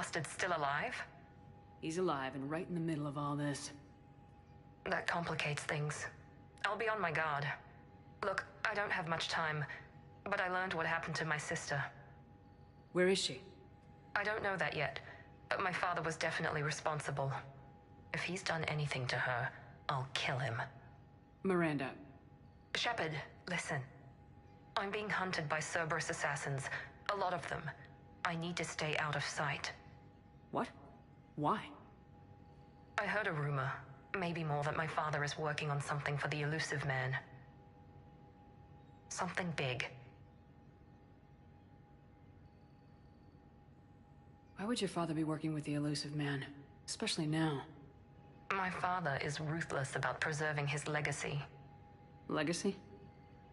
bastard's still alive? He's alive and right in the middle of all this. That complicates things. I'll be on my guard. Look, I don't have much time, but I learned what happened to my sister. Where is she? I don't know that yet, but my father was definitely responsible. If he's done anything to her, I'll kill him. Miranda. Shepard, listen. I'm being hunted by Cerberus assassins. A lot of them. I need to stay out of sight. What? Why? I heard a rumor, maybe more, that my father is working on something for the elusive man. Something big. Why would your father be working with the elusive man? Especially now. My father is ruthless about preserving his legacy. Legacy?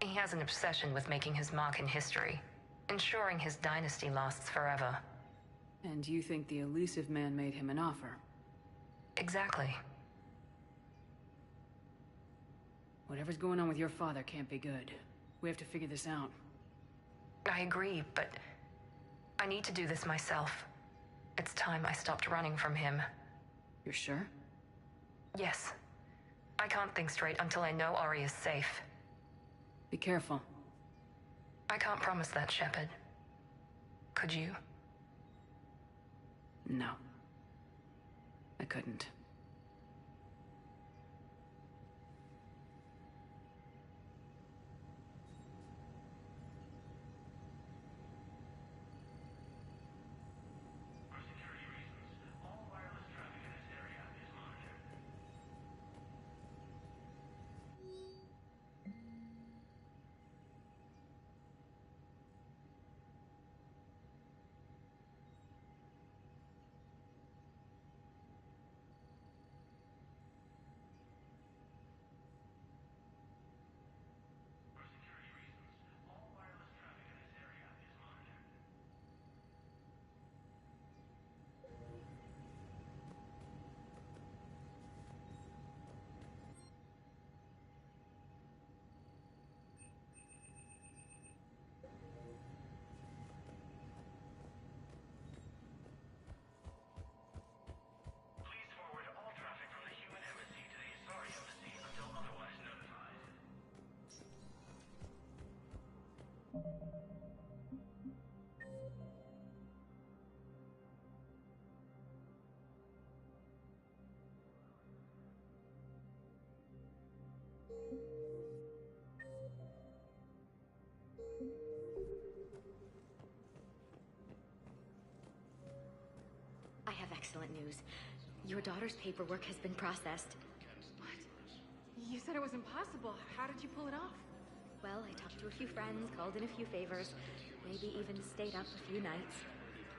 He has an obsession with making his mark in history, ensuring his dynasty lasts forever. And you think the elusive man made him an offer? Exactly. Whatever's going on with your father can't be good. We have to figure this out. I agree, but I need to do this myself. It's time I stopped running from him. You're sure? Yes. I can't think straight until I know Ori is safe. Be careful. I can't promise that, Shepard. Could you? No. I couldn't. I have excellent news. Your daughter's paperwork has been processed. What? You said it was impossible. How did you pull it off? Well, I talked to a few friends, called in a few favors, maybe even stayed up a few nights.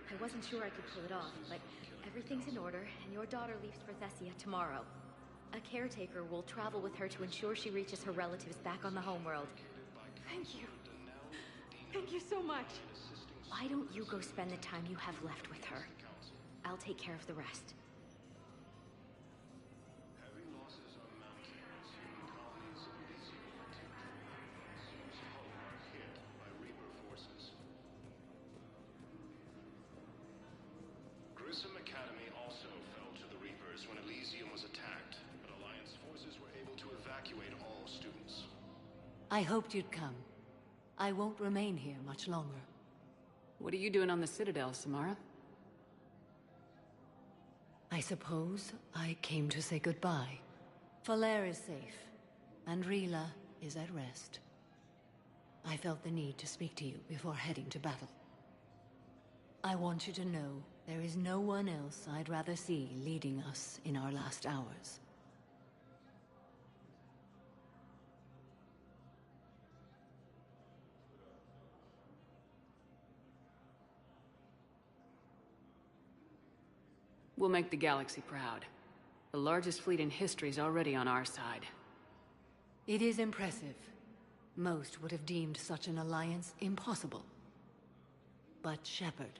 I wasn't sure I could pull it off, but everything's in order, and your daughter leaves for Thessia tomorrow. A caretaker will travel with her to ensure she reaches her relatives back on the homeworld. Thank you. Thank you so much. Why don't you go spend the time you have left with her? I'll take care of the rest. Grissom Academy also fell to the Reapers when Elysium was attacked, but Alliance forces were able to evacuate all students. I hoped you'd come. I won't remain here much longer. What are you doing on the Citadel, Samara? I suppose I came to say goodbye. Falair is safe, and Rila is at rest. I felt the need to speak to you before heading to battle. I want you to know there is no one else I'd rather see leading us in our last hours. We'll make the galaxy proud. The largest fleet in history is already on our side. It is impressive. Most would have deemed such an alliance impossible. But Shepard,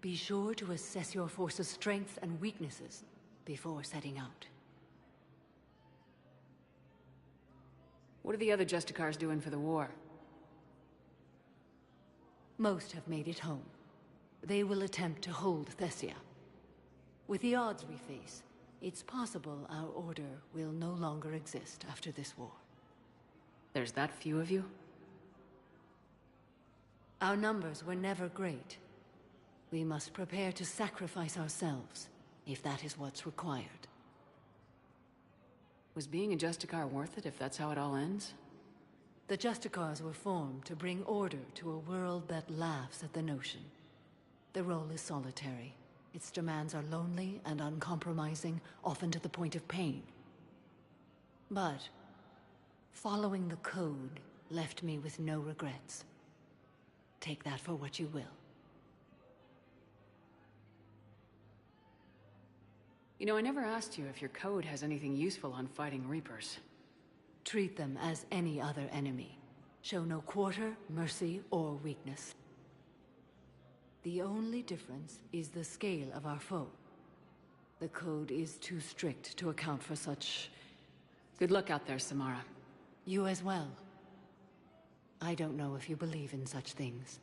be sure to assess your force's strengths and weaknesses before setting out. What are the other Justicars doing for the war? Most have made it home. They will attempt to hold Thessia. With the odds we face, it's possible our order will no longer exist after this war. There's that few of you? Our numbers were never great. We must prepare to sacrifice ourselves, if that is what's required. Was being a Justicar worth it if that's how it all ends? The Justicars were formed to bring order to a world that laughs at the notion. The role is solitary. Its demands are lonely and uncompromising, often to the point of pain. But following the code left me with no regrets. Take that for what you will. You know, I never asked you if your code has anything useful on fighting Reapers. Treat them as any other enemy. Show no quarter, mercy, or weakness. The only difference is the scale of our foe. The code is too strict to account for such... Good luck out there, Samara. You as well. I don't know if you believe in such things.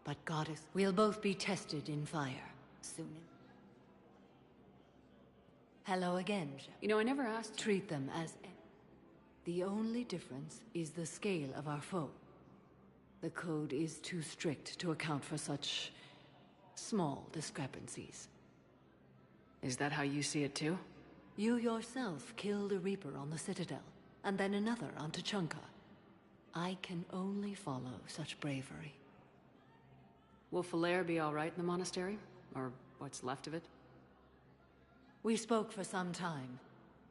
But Goddess, we'll both be tested in fire soon. Hello again, Shep. You know, I never asked... Treat them as... The only difference is the scale of our foe. The code is too strict to account for such... small discrepancies. Is that how you see it too? You yourself killed a Reaper on the Citadel, and then another on Tuchanka. I can only follow such bravery. Will Falere be all right in the monastery? Or what's left of it? We spoke for some time.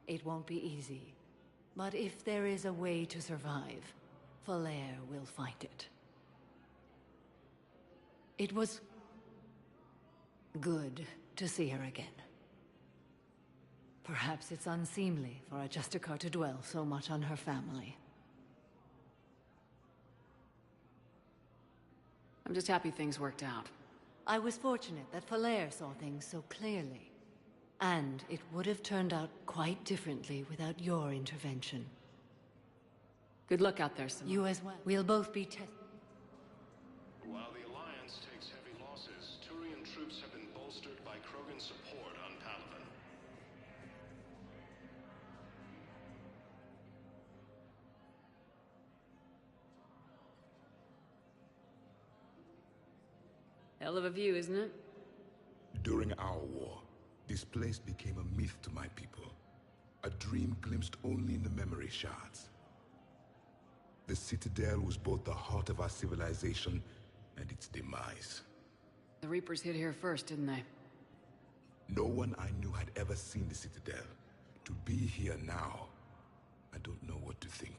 It won't be easy. But if there is a way to survive, Falere will find it. It was... good to see her again. Perhaps it's unseemly for a Justicar to dwell so much on her family. I'm just happy things worked out. I was fortunate that Falere saw things so clearly. And it would have turned out quite differently without your intervention. Good luck out there, Samara. You as well. We'll both be tested. While the Alliance takes heavy losses, Turian troops have been bolstered by Krogan support on Palaven. Hell of a view, isn't it? During our war, this place became a myth to my people. A dream glimpsed only in the memory shards. The Citadel was both the heart of our civilization and its demise. The Reapers hit here first, didn't they? No one I knew had ever seen the Citadel. To be here now, I don't know what to think.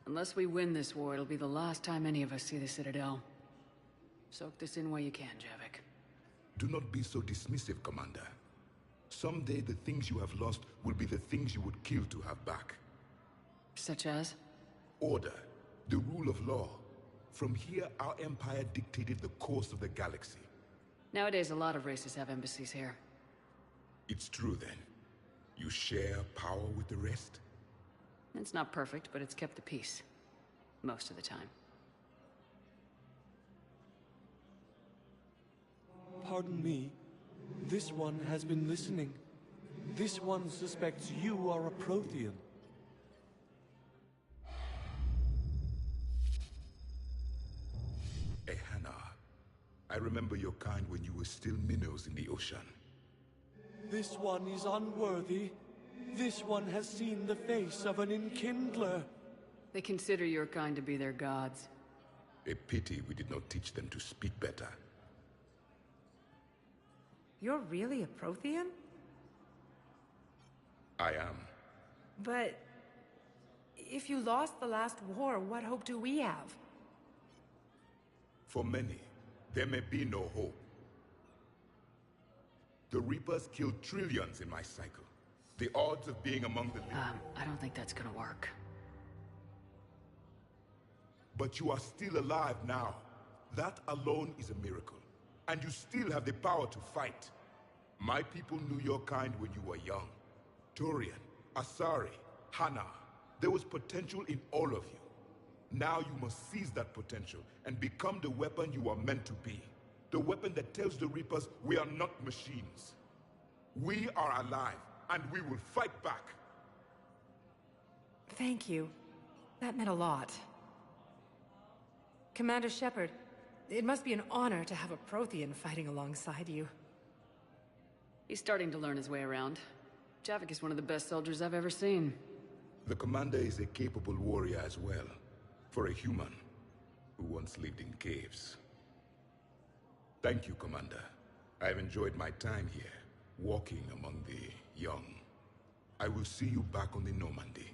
Unless we win this war, it'll be the last time any of us see the Citadel. Soak this in while you can, Javik. Do not be so dismissive, Commander. Someday the things you have lost will be the things you would kill to have back. Such as? Order, the rule of law. From here, our empire dictated the course of the galaxy. Nowadays, a lot of races have embassies here. It's true then. You share power with the rest? It's not perfect, but it's kept the peace. Most of the time. Pardon me. This one has been listening. This one suspects you are a Prothean. Hey, Hannah. I remember your kind when you were still minnows in the ocean. This one is unworthy. This one has seen the face of an enkindler. They consider your kind to be their gods. A pity we did not teach them to speak better. You're really a Prothean? I am. But if you lost the last war, what hope do we have? For many, there may be no hope. The Reapers killed trillions in my cycle. The odds of being among the living... I don't think that's gonna work. But you are still alive now. That alone is a miracle. And you still have the power to fight. My people knew your kind when you were young. Turian, Asari, Hana. There was potential in all of you. Now you must seize that potential and become the weapon you are meant to be. The weapon that tells the Reapers we are not machines. We are alive, and we will fight back. Thank you. That meant a lot. Commander Shepard, it must be an honor to have a Prothean fighting alongside you. He's starting to learn his way around. Javik is one of the best soldiers I've ever seen. The commander is a capable warrior as well. For a human who once lived in caves. Thank you, Commander. I've enjoyed my time here, walking among the young. I will see you back on the Normandy.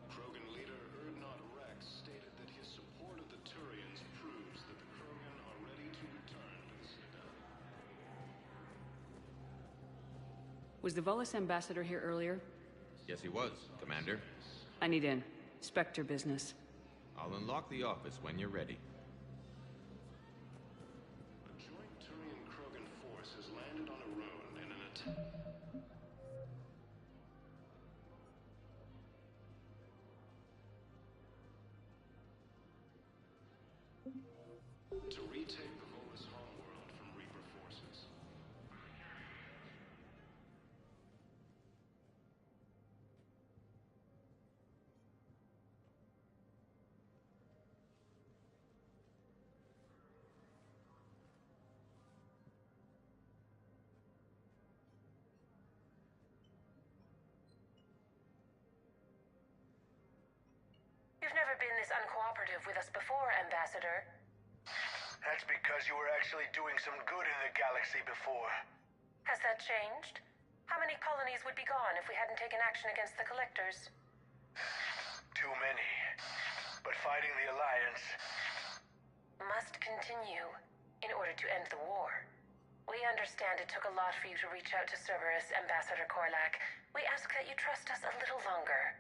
Krogan leader Erdnot Rex stated that his support of the Turians proves that the Krogan are ready to return to the Citadel. Was the Volus ambassador here earlier? Yes, he was, Commander. I need in. Spectre business. I'll unlock the office when you're ready. A joint Turian-Krogan force has landed on a ruin in an attack. To retake the Volus homeworld from Reaper forces. You've never been this uncooperative with us before, Ambassador. That's because you were actually doing some good in the galaxy before. Has that changed? How many colonies would be gone if we hadn't taken action against the Collectors? Too many. But fighting the Alliance... Must continue in order to end the war. We understand it took a lot for you to reach out to Cerberus, Ambassador Korlak. We ask that you trust us a little longer.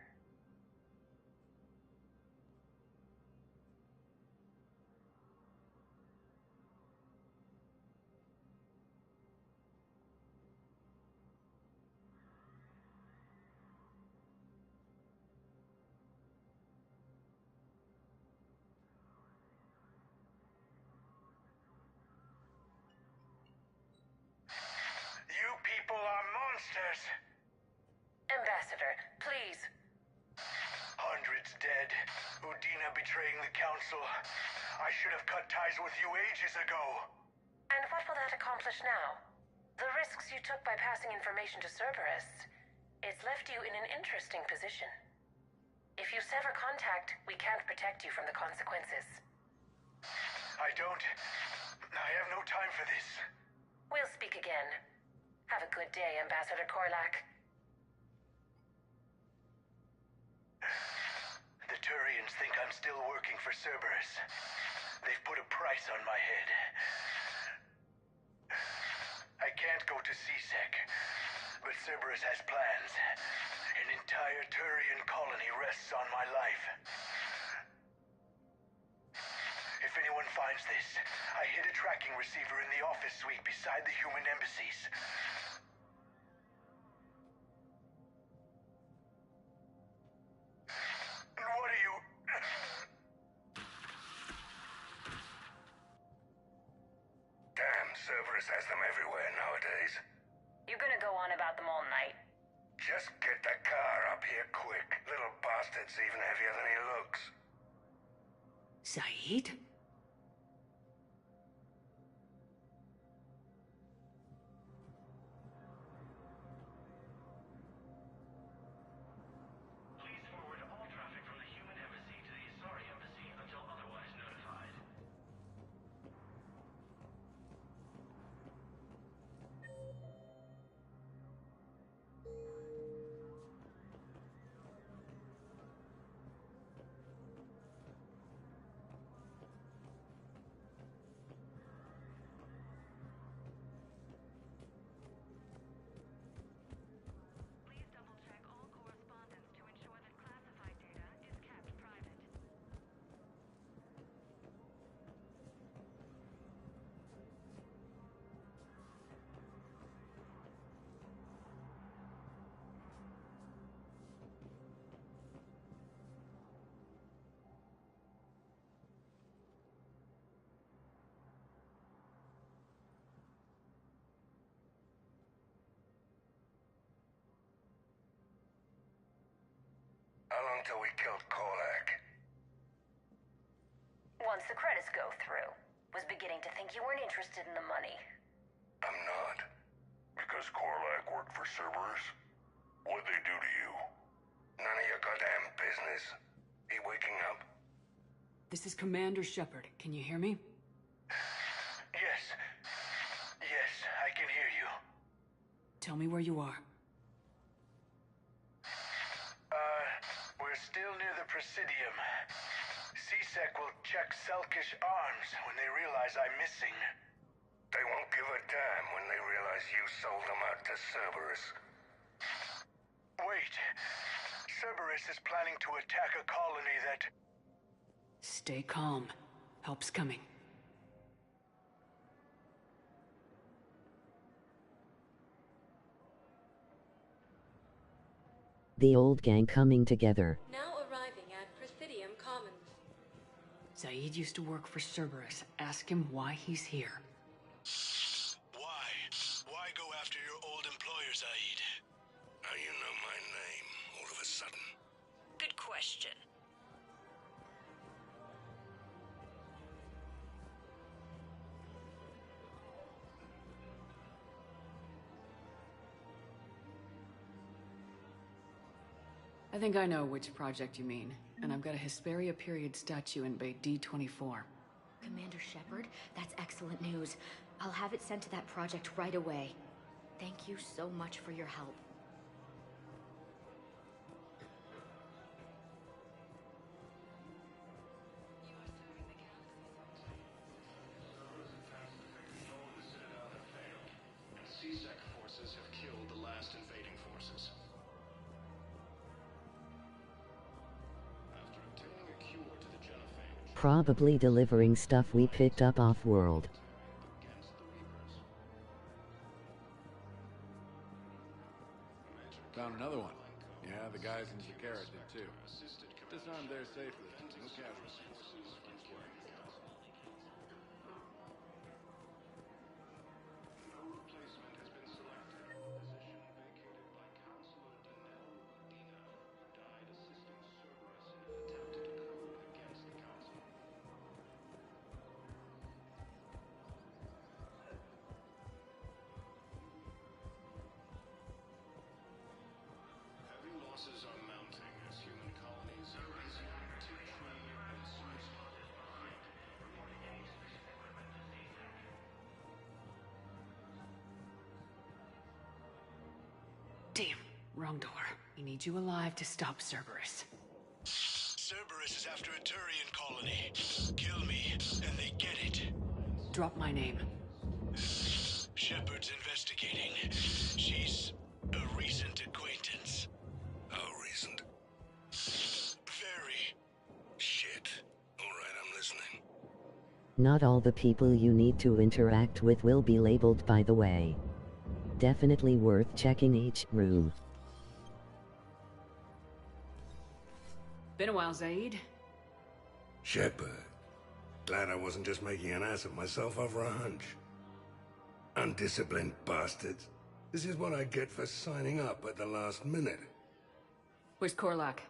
You people are monsters! Ambassador, please. Hundreds dead. Udina betraying the Council. I should have cut ties with you ages ago. And what will that accomplish now? The risks you took by passing information to Cerberus, it's left you in an interesting position. If you sever contact, we can't protect you from the consequences. I have no time for this. We'll speak again. Have a good day, Ambassador Korlak. The Turians think I'm still working for Cerberus. They've put a price on my head. I can't go to C-Sec, but Cerberus has plans. An entire Turian colony rests on my life. If anyone finds this. I hid a tracking receiver in the office suite beside the human embassies. What are you... Damn, Cerberus has them everywhere nowadays. You're gonna go on about them all night. Just get the car up here quick. Little bastard's even heavier than he looks. Saeed? Please forward all traffic from the human embassy to the Asari embassy until otherwise notified. Please double-check all correspondence to ensure that classified data is kept private. How long till we killed Korlak? Once the credits go through. Was beginning to think you weren't interested in the money. I'm not. Because Korlak worked for Cerberus? What'd they do to you? None of your goddamn business. He waking up? This is Commander Shepard. Can you hear me? Yes. Yes, I can hear you. Tell me where you are. We're still near the Presidium. C-Sec will check Selkish arms when they realize I'm missing. They won't give a damn when they realize you sold them out to Cerberus. Wait. Cerberus is planning to attack a colony that... Stay calm. Help's coming. The old gang coming together. Now arriving at Presidium Commons. Saeed used to work for Cerberus. Ask him why he's here. Why? Why go after your old employer, Zaid? How you know my name all of a sudden? Good question. I think I know which project you mean, and I've got a Hesperia period statue in Bay D24. Commander Shepard, that's excellent news. I'll have it sent to that project right away. Thank you so much for your help. C-Sec forces have killed the last invading forces. After obtaining a cure to the genophage, Probably delivering stuff we picked up off-world. against the Reapers. Found another one. Yeah, the guys in Zakara did too. Disarmed there safely. No casualties. No replacement has been selected. Position vacated by Counselor Danelle Medina, who died assisting Cerberus in an attempted coup against the Council. Heavy losses are mounting as human colonies in Elysium, Tiptree, and Suicide are behind. Reporting any suspicious equipment to C-Sec. Damn, wrong door. We need you alive to stop Cerberus. Cerberus is after a Turian colony. Kill me, and they get it. Drop my name. Shepard's investigating. She's a recent acquaintance. How recent? Very. Shit. All right, I'm listening. Not all the people you need to interact with will be labeled, by the way. Definitely worth checking each room. Been a while, Zaid. Shepard. Glad I wasn't just making an ass of myself over a hunch. Undisciplined bastards. This is what I get for signing up at the last minute. Where's Korlak?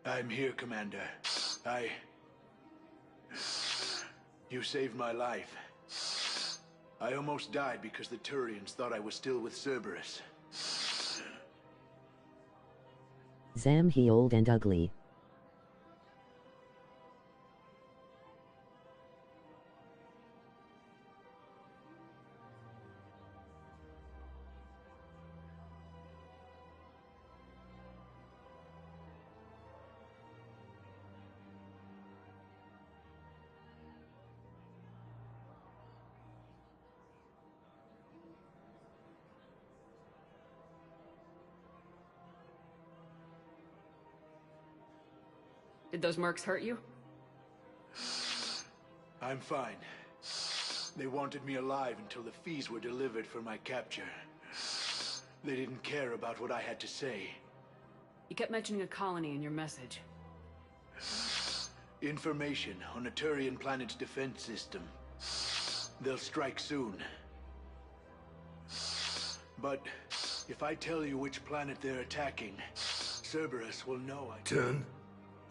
I'm here, Commander. You saved my life. I almost died because the Turians thought I was still with Cerberus. Zam, he old and ugly. Did those mercs hurt you? I'm fine. They wanted me alive until the fees were delivered for my capture. They didn't care about what I had to say. You kept mentioning a colony in your message. Information on a Turian planet's defense system. They'll strike soon. But if I tell you which planet they're attacking, Cerberus will know I... Turn?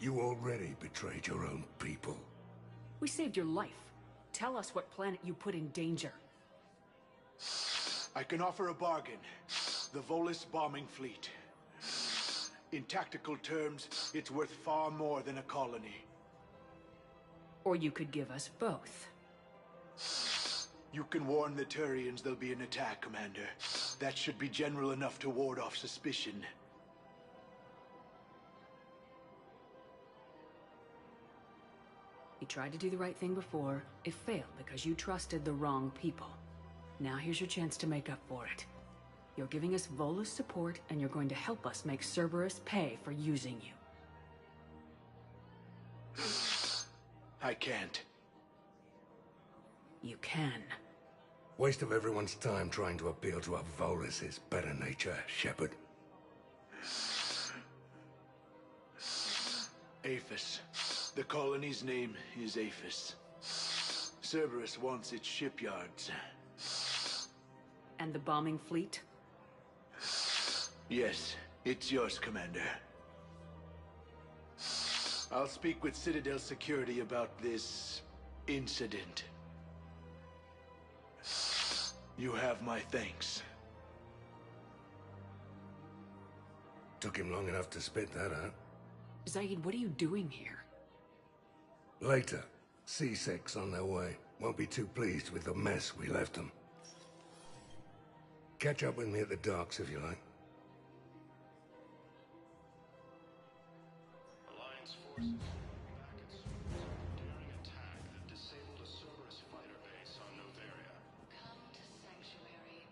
You already betrayed your own people. We saved your life. Tell us what planet you put in danger. I can offer a bargain. The Volus bombing fleet. In tactical terms, it's worth far more than a colony. Or you could give us both. You can warn the Turians there'll be an attack, Commander. That should be general enough to ward off suspicion. You tried to do the right thing before. It failed because you trusted the wrong people. Now here's your chance to make up for it. You're giving us Volus support, and you're going to help us make Cerberus pay for using you. I can't. You can. Waste of everyone's time trying to appeal to a Volus's better nature, Shepard. Aphis. The colony's name is Aphis. Cerberus wants its shipyards. And the bombing fleet? Yes, it's yours, Commander. I'll speak with Citadel Security about this incident. You have my thanks. Took him long enough to spit that out. Zaid, what are you doing here? Later. C-Sec's on their way. Won't be too pleased with the mess we left them. Catch up with me at the docks if you like. Alliance forces back at Cerberus during attack that disabled a Cerberus fighter base on Noveria. Come to Sanctuary.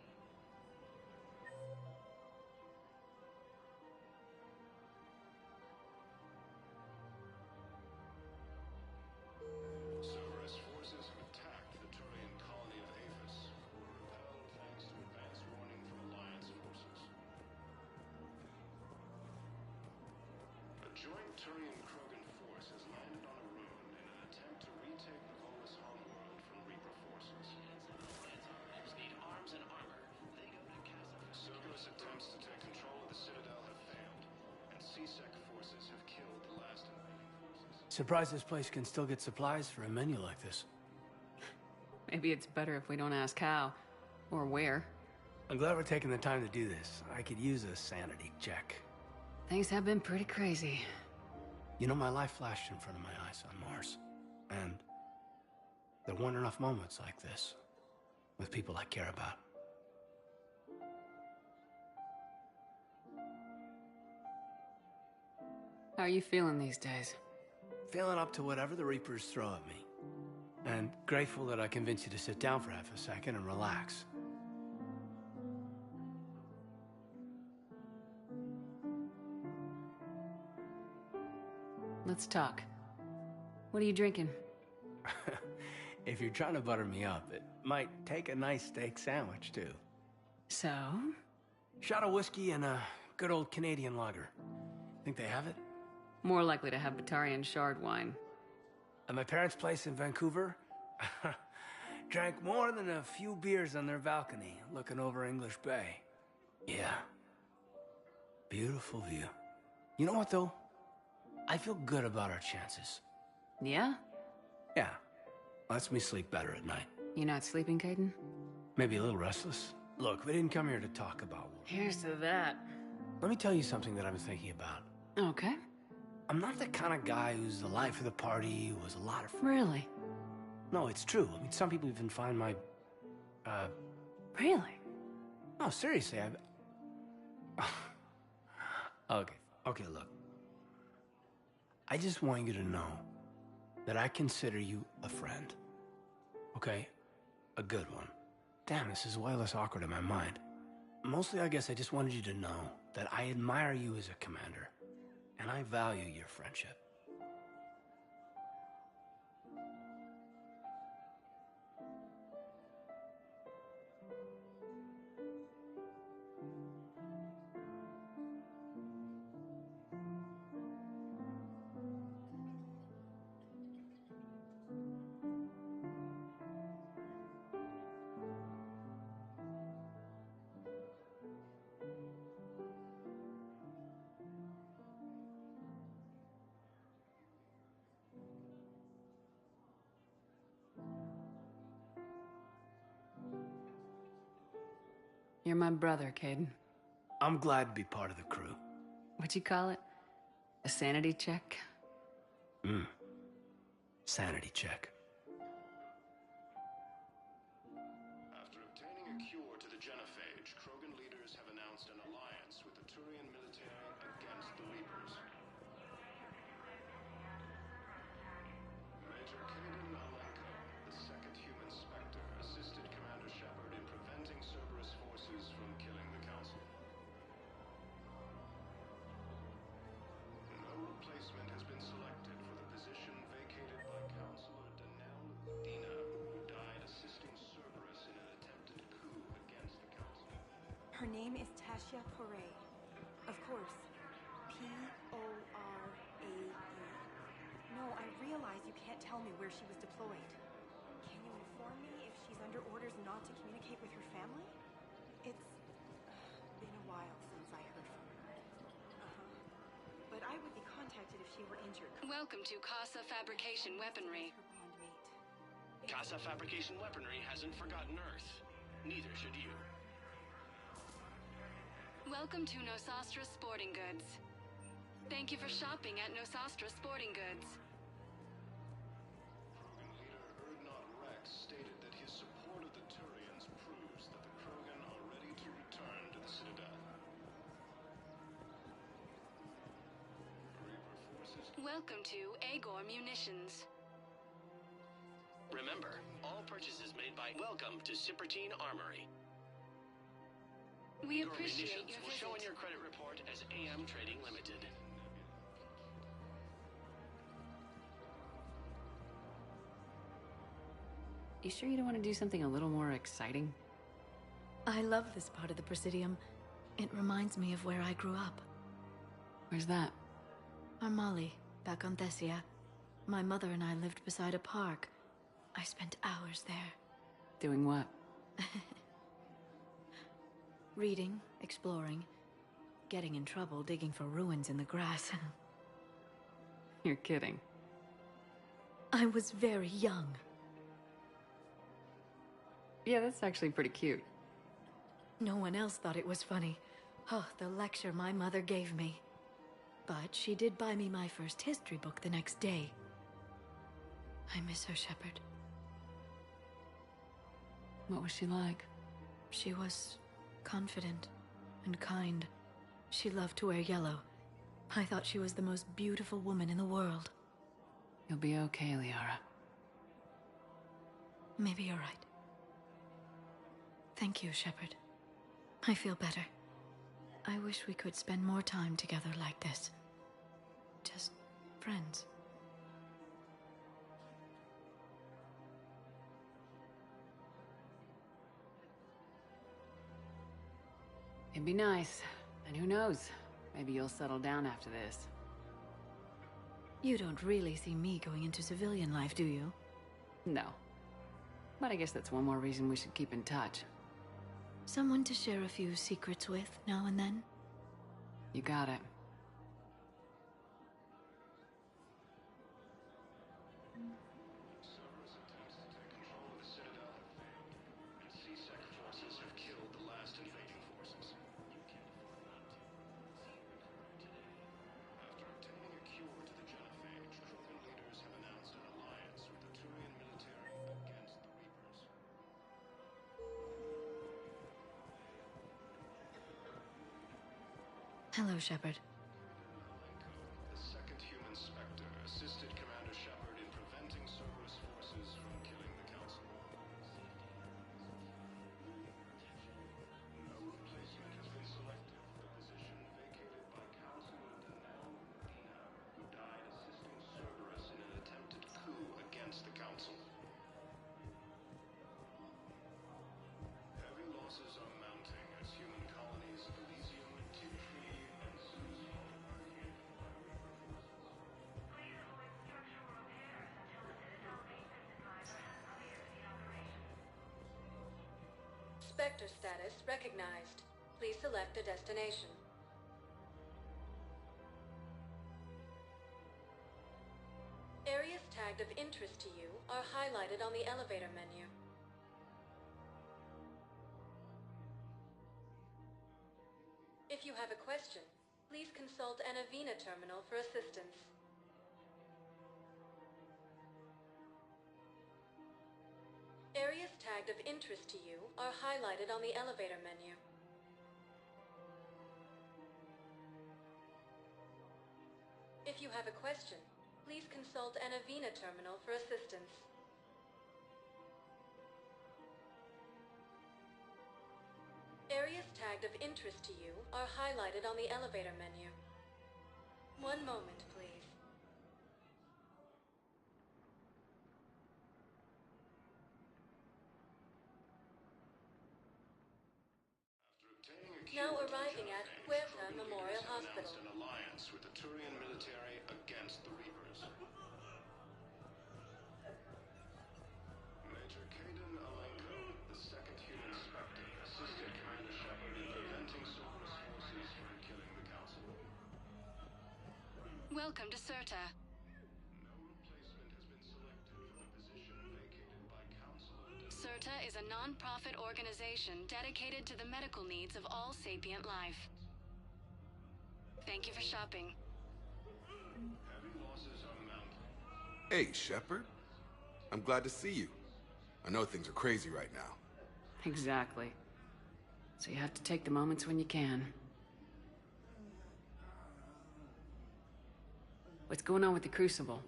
Cerberus forces have attacked the Turian colony of Aphis. Repelled thanks to advance warning from Alliance forces. A joint Turian-Krogan force has landed on a ruin in an attempt to retake the Volus homeworld from Reaper forces. Need arms and armor. They go to Casa. Cerberus attempts to take control of the Citadel have failed, and C-Sec forces have killed the last invading forces. Surprised this place can still get supplies for a menu like this. Maybe it's better if we don't ask how. Or where. I'm glad we're taking the time to do this. I could use a sanity check. Things have been pretty crazy. You know, my life flashed in front of my eyes on Mars. And there weren't enough moments like this with people I care about. How are you feeling these days? Feeling up to whatever the Reapers throw at me. And grateful that I convinced you to sit down for half a second and relax. Let's talk. What are you drinking? If you're trying to butter me up, it might take a nice steak sandwich, too. So? Shot of whiskey and a good old Canadian lager. Think they have it? More likely to have Batarian shard wine. At my parents' place in Vancouver, drank more than a few beers on their balcony, looking over English Bay. Yeah. Beautiful view. You know what, though? I feel good about our chances. Yeah? Yeah. Lets me sleep better at night. You not sleeping, Caden? Maybe a little restless. Look, we didn't come here to talk about war. Here's to that. Let me tell you something that I've been thinking about. Okay. I'm not the kind of guy who's the life of the party, who has a lot of... Really? No, it's true. I mean, some people even find my... Really? No, seriously, Okay, look. I just want you to know that I consider you a friend. Okay? A good one. Damn, this is way less awkward in my mind. Mostly, I guess I just wanted you to know that I admire you as a commander, and I value your friendship. You're my brother, Caden. I'm glad to be part of the crew. What'd you call it? A sanity check? Sanity check. After obtaining a cure to the genophage, Krogan leaders have announced an alliance with the Turian military against the Reapers. Major Kagan Alenko, the second human Spectre, assisted Commander Shepard in preventing Cerberus forces from killing the Council. No replacement has been selected for the position vacated by Counselor Dina, who died assisting Cerberus in an attempted coup against the Council. Her name is Tasha Poray. Of course. P-O-R-A-E. No, I realize you can't tell me where she was deployed. Can you inform me if she's under orders not to communicate with her family? It's been a while since I heard from her. But I would be contacted if she were injured. Welcome to Casa Fabrication Weaponry. Her bondmate. Casa Fabrication Weaponry hasn't forgotten Earth. Neither should you. Welcome to Nosastra Sporting Goods. Thank you for shopping at Nosastra Sporting Goods. Krogan leader Erdnot Rex stated that his support of the Turians proves that the Krogan are ready to return to the Citadel. Reaper forces... Welcome to Agor Munitions. Remember, all purchases made by Welcome to Cippertine Armory. We Your appreciate munitions your will visit. show in your credit report as AM Trading Limited. You sure you don't want to do something a little more exciting? I love this part of the Presidium. It reminds me of where I grew up. Where's that? Armali, back on Thessia. My mother and I lived beside a park. I spent hours there. Doing what? Reading, exploring, getting in trouble digging for ruins in the grass. You're kidding. I was very young. Yeah, that's actually pretty cute. No one else thought it was funny. Oh, the lecture my mother gave me. But she did buy me my first history book the next day. I miss her, Shepard. What was she like? She was confident and kind. She loved to wear yellow. I thought she was the most beautiful woman in the world. You'll be okay, Liara. Maybe you're right. Thank you, Shepard. I feel better. I wish we could spend more time together like this. Just friends. It'd be nice. And who knows? Maybe you'll settle down after this. You don't really see me going into civilian life, do you? No. But I guess that's one more reason we should keep in touch. Someone to share a few secrets with now and then? You got it. Cerberus attempts to take control of the Citadel have failed, and C-Sec forces have killed the last invading forces. You can't afford not to. Today, after obtaining a cure to the genophage, Krogan leaders have announced an alliance with the Turian military against the Reapers. Hello, Shepard. The second human Spectre assisted Commander Shepard in preventing Cerberus forces from killing the Council. No replacement has been selected for the position vacated by Counselor Danelle Medina, who died assisting Cerberus in an attempted coup against the Council. Heavy losses are mounting as human colonies Elysium, Tigtree, and Zeus are invaded by Reaper forces. Please avoid structural repairs until the Citadel maintenance advisor has cleared the operation. Spectre status recognized. Please select a destination. Areas tagged of interest to you are highlighted on the elevator menu. If you have a question, please consult an Avena terminal for assistance. Areas tagged of interest to you are highlighted on the elevator menu. If you have a question, please consult an Avena terminal for assistance. Areas tagged of interest to you are highlighted on the elevator menu. One moment, please. After obtaining a Now cure to the arriving at genophage, Huerta Krogan Memorial leaders have Hospital. announced an alliance with the Turian military against the Reapers. Major Kaden Alenko, the second human Spectre, assisted Commander Shepard in preventing Cerberus forces from killing the Council. Welcome to Serta. No replacement has been selected for the position vacated by Counselor Serta is a non-profit organization dedicated to the medical needs of all sapient life. Thank you for shopping. Heavy losses are mounting. Hey, Shepard. I'm glad to see you. I know things are crazy right now. Exactly. So you have to take the moments when you can. What's going on with the Crucible?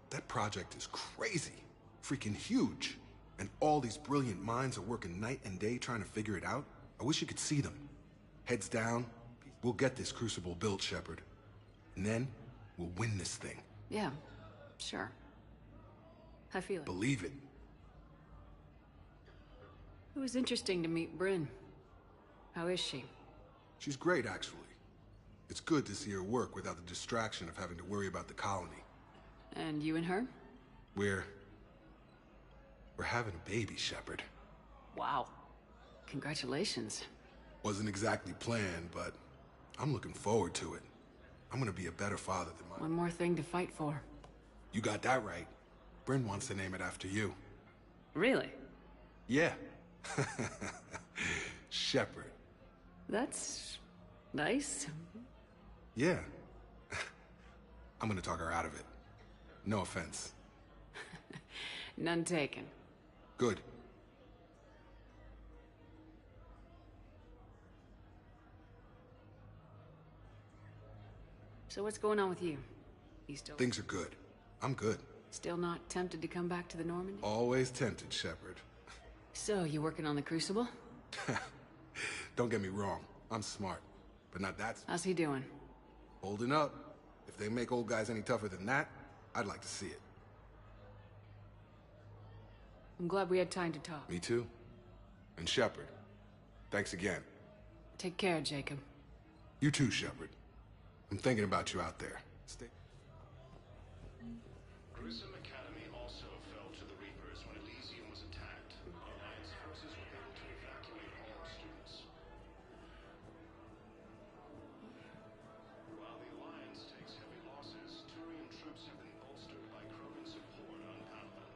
That project is crazy. Freaking huge. And all these brilliant minds are working night and day trying to figure it out. I wish you could see them. Heads down. We'll get this Crucible built, Shepard. And then, we'll win this thing. Yeah, sure. I feel it. Believe it. It was interesting to meet Bryn. How is she? She's great, actually. It's good to see her work without the distraction of having to worry about the colony. And you and her? We're having a baby, Shepard. Wow. Congratulations. Wasn't exactly planned, but I'm looking forward to it. I'm gonna be a better father than my... One more thing to fight for. You got that right. Bryn wants to name it after you. Really? Yeah. Shepard. That's... nice. Yeah. I'm gonna talk her out of it. No offense. None taken. Good. So what's going on with you? You still... Things are good. I'm good. Still not tempted to come back to the Normandy? Always tempted, Shepard. So, you working on the Crucible? Don't get me wrong. I'm smart. But not that smart. How's he doing? Holding up. If they make old guys any tougher than that, I'd like to see it. I'm glad we had time to talk. Me too. And Shepard, thanks again. Take care, Jacob. You too, Shepard. I'm thinking about you out there. Stay. Grissom Academy also fell to the Reapers when Elysium was attacked. Alliance forces were able to evacuate all students. While the Alliance takes heavy losses, Turian troops have been bolstered by Krogan support on Palaven.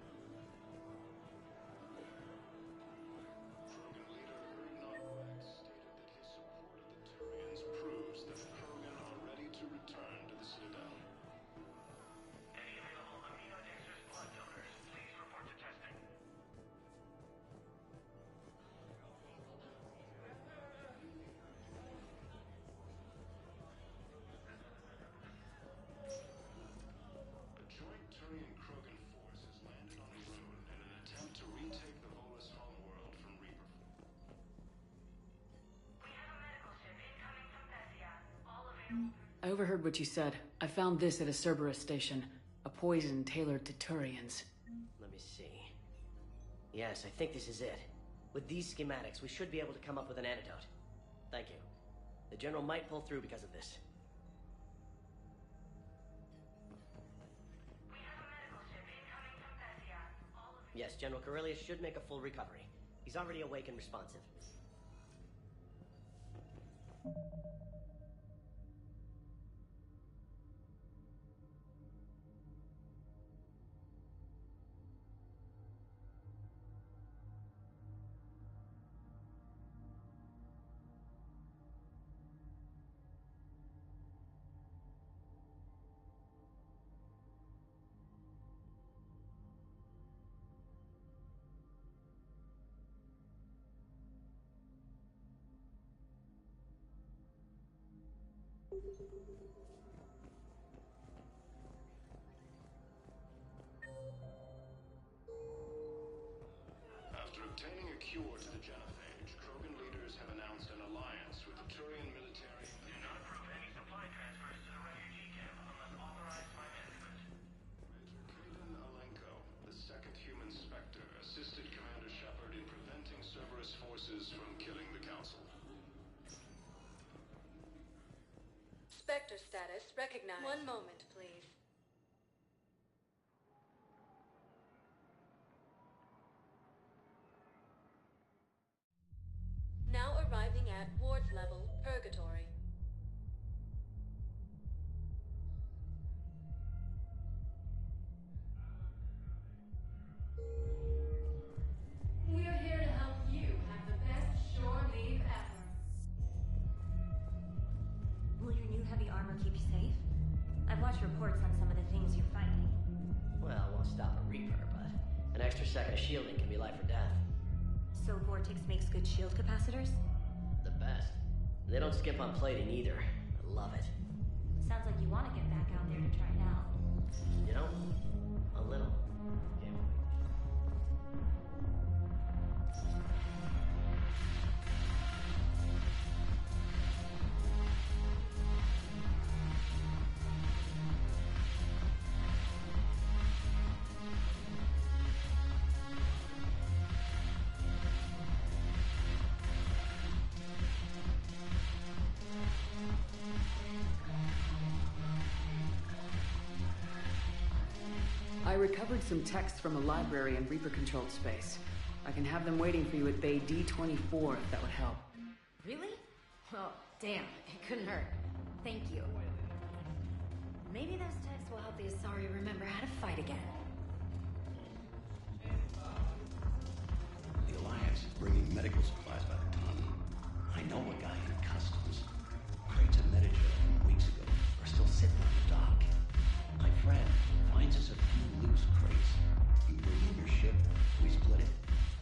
Krogan leader Erdnot Rex stated that his support of the Turians proves that the Krogan are ready to return to the Citadel. Any available amino blood donors, please report to testing. A joint Turian-Krogan force has landed on Rune in an attempt to retake the Volus homeworld from Reaper. We have a medical ship incoming from Thessia. All available. I overheard what you said. I found this at a Cerberus station. A poison tailored to Turians. Let me see. Yes, I think this is it. With these schematics, we should be able to come up with an antidote. Thank you. The General might pull through because of this. We have a medical ship incoming from Thessia. All available. Yes, General Corellius should make a full recovery. He's already awake and responsive. After obtaining a cure to the genophage, Krogan leaders have announced an alliance with the Turian military. Do not approve any supply transfers to the refugee camp unless authorized by management. Major Kaden Alenko, the second human Spectre, assisted Commander Shepard in preventing Cerberus forces from killing the Council. Spectre status recognized. One moment, please. Now arriving at ward level, Purgatory. We're here to help you have the best shore leave ever. Will your new heavy armor keep you safe? I've watched reports on some of the things you're fighting. Well, it won't stop a Reaper, but an extra second of shielding can be life or death. So Vortex makes good shield capacitors? The best. They don't skip on plating either. I love it. Sounds like you want to get back out there to try it out. You know, a little. Yeah. I recovered some texts from a library in Reaper-controlled space. I can have them waiting for you at Bay D-24 if that would help. Really? Well, damn, it couldn't hurt. Thank you. Maybe those texts will help the Asari remember how to fight again. The Alliance is bringing medical supplies by the ton. I know a guy in customs. Crates of Medicare from weeks ago are still sitting on the dock. My friend finds us a few loose crates. You bring in your ship, we split it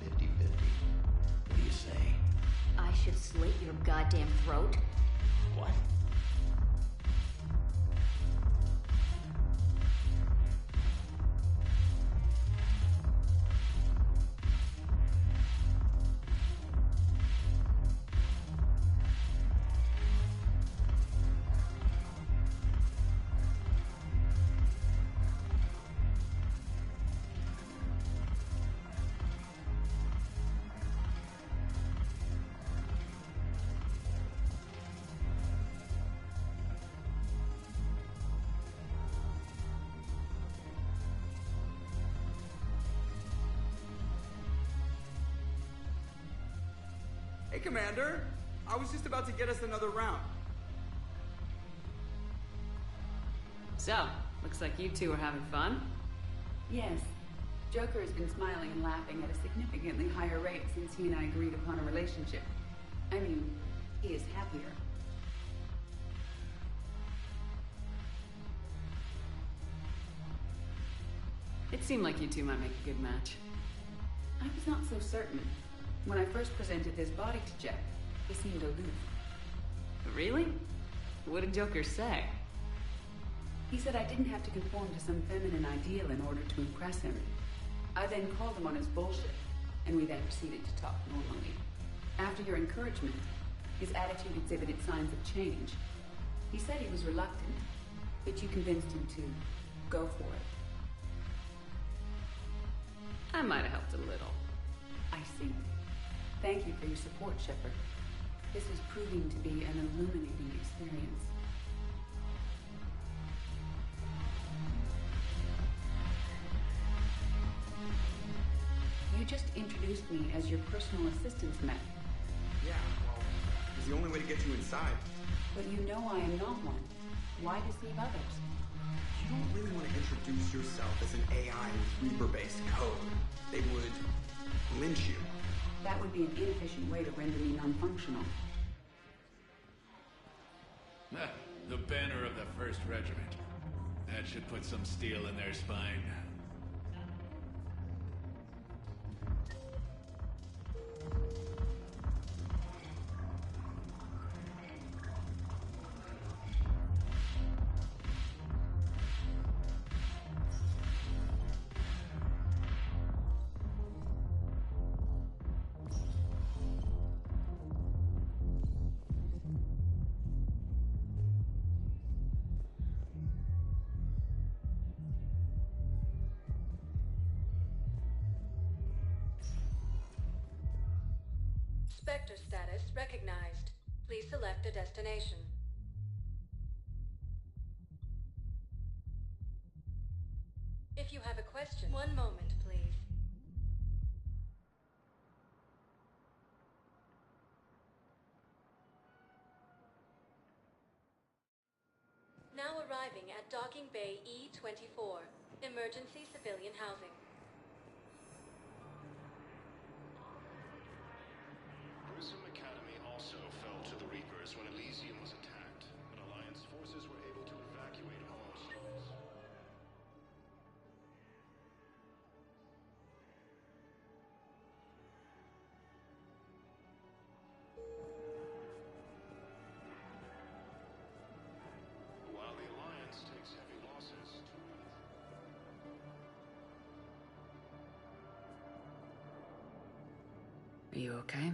50-50. What do you say? I should slit your goddamn throat? What? Hey, Commander. I was just about to get us another round. So, looks like you two are having fun. Yes. Joker has been smiling and laughing at a significantly higher rate since he and I agreed upon a relationship. I mean, he is happier. It seemed like you two might make a good match. I was not so certain. When I first presented this body to Jeff, he seemed aloof. Really? What did Joker say? He said I didn't have to conform to some feminine ideal in order to impress him. I then called him on his bullshit, and we then proceeded to talk normally. After your encouragement, his attitude exhibited signs of change. He said he was reluctant, but you convinced him to go for it. I might have helped a little. I see. Thank you for your support, Shepard. This is proving to be an illuminating experience. You just introduced me as your personal assistance mech. Yeah, well, it's the only way to get you inside. But you know I am not one. Why deceive others? You don't really want to introduce yourself as an AI with Reaper-based code. They would lynch you. That would be an inefficient way to render me non-functional. The banner of the 1st Regiment. That should put some steel in their spine. Spectre status recognized. Please select a destination. If you have a question, one moment, please. Now arriving at Docking Bay E-24, emergency civilian housing. Grissom Academy also fell to the Reapers when Elysium was attacked, but Alliance forces were able to evacuate almost. While the Alliance takes heavy losses. Are you okay?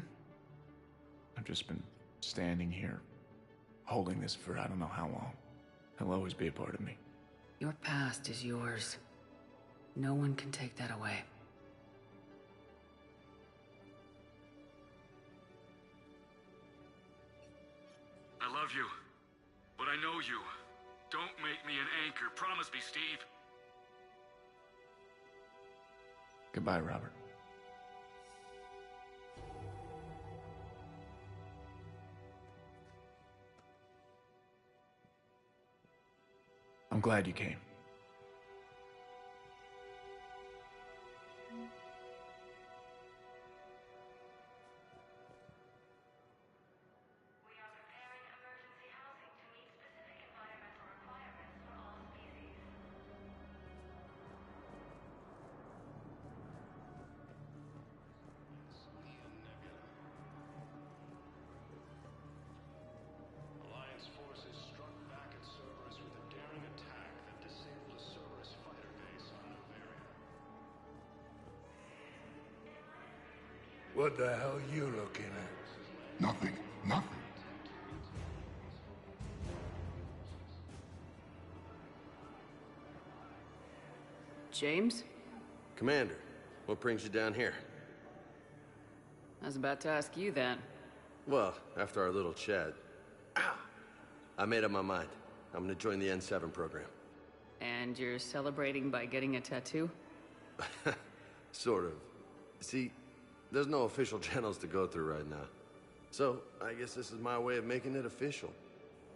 I've just been standing here, holding this for I don't know how long. He'll always be a part of me. Your past is yours. No one can take that away. I love you, but I know you. Don't make me an anchor. Promise me, Steve. Goodbye, Robert. I'm glad you came. Alliance forces struck back at Cerberus with a daring attack that disabled a Cerberus fighter base on Novaria. What the hell you looking at? Nothing. Nothing. James? Commander, what brings you down here? I was about to ask you that. Well, after our little chat, I made up my mind. I'm gonna join the N7 program. And you're celebrating by getting a tattoo? Sort of. See, there's no official channels to go through right now. So, I guess this is my way of making it official.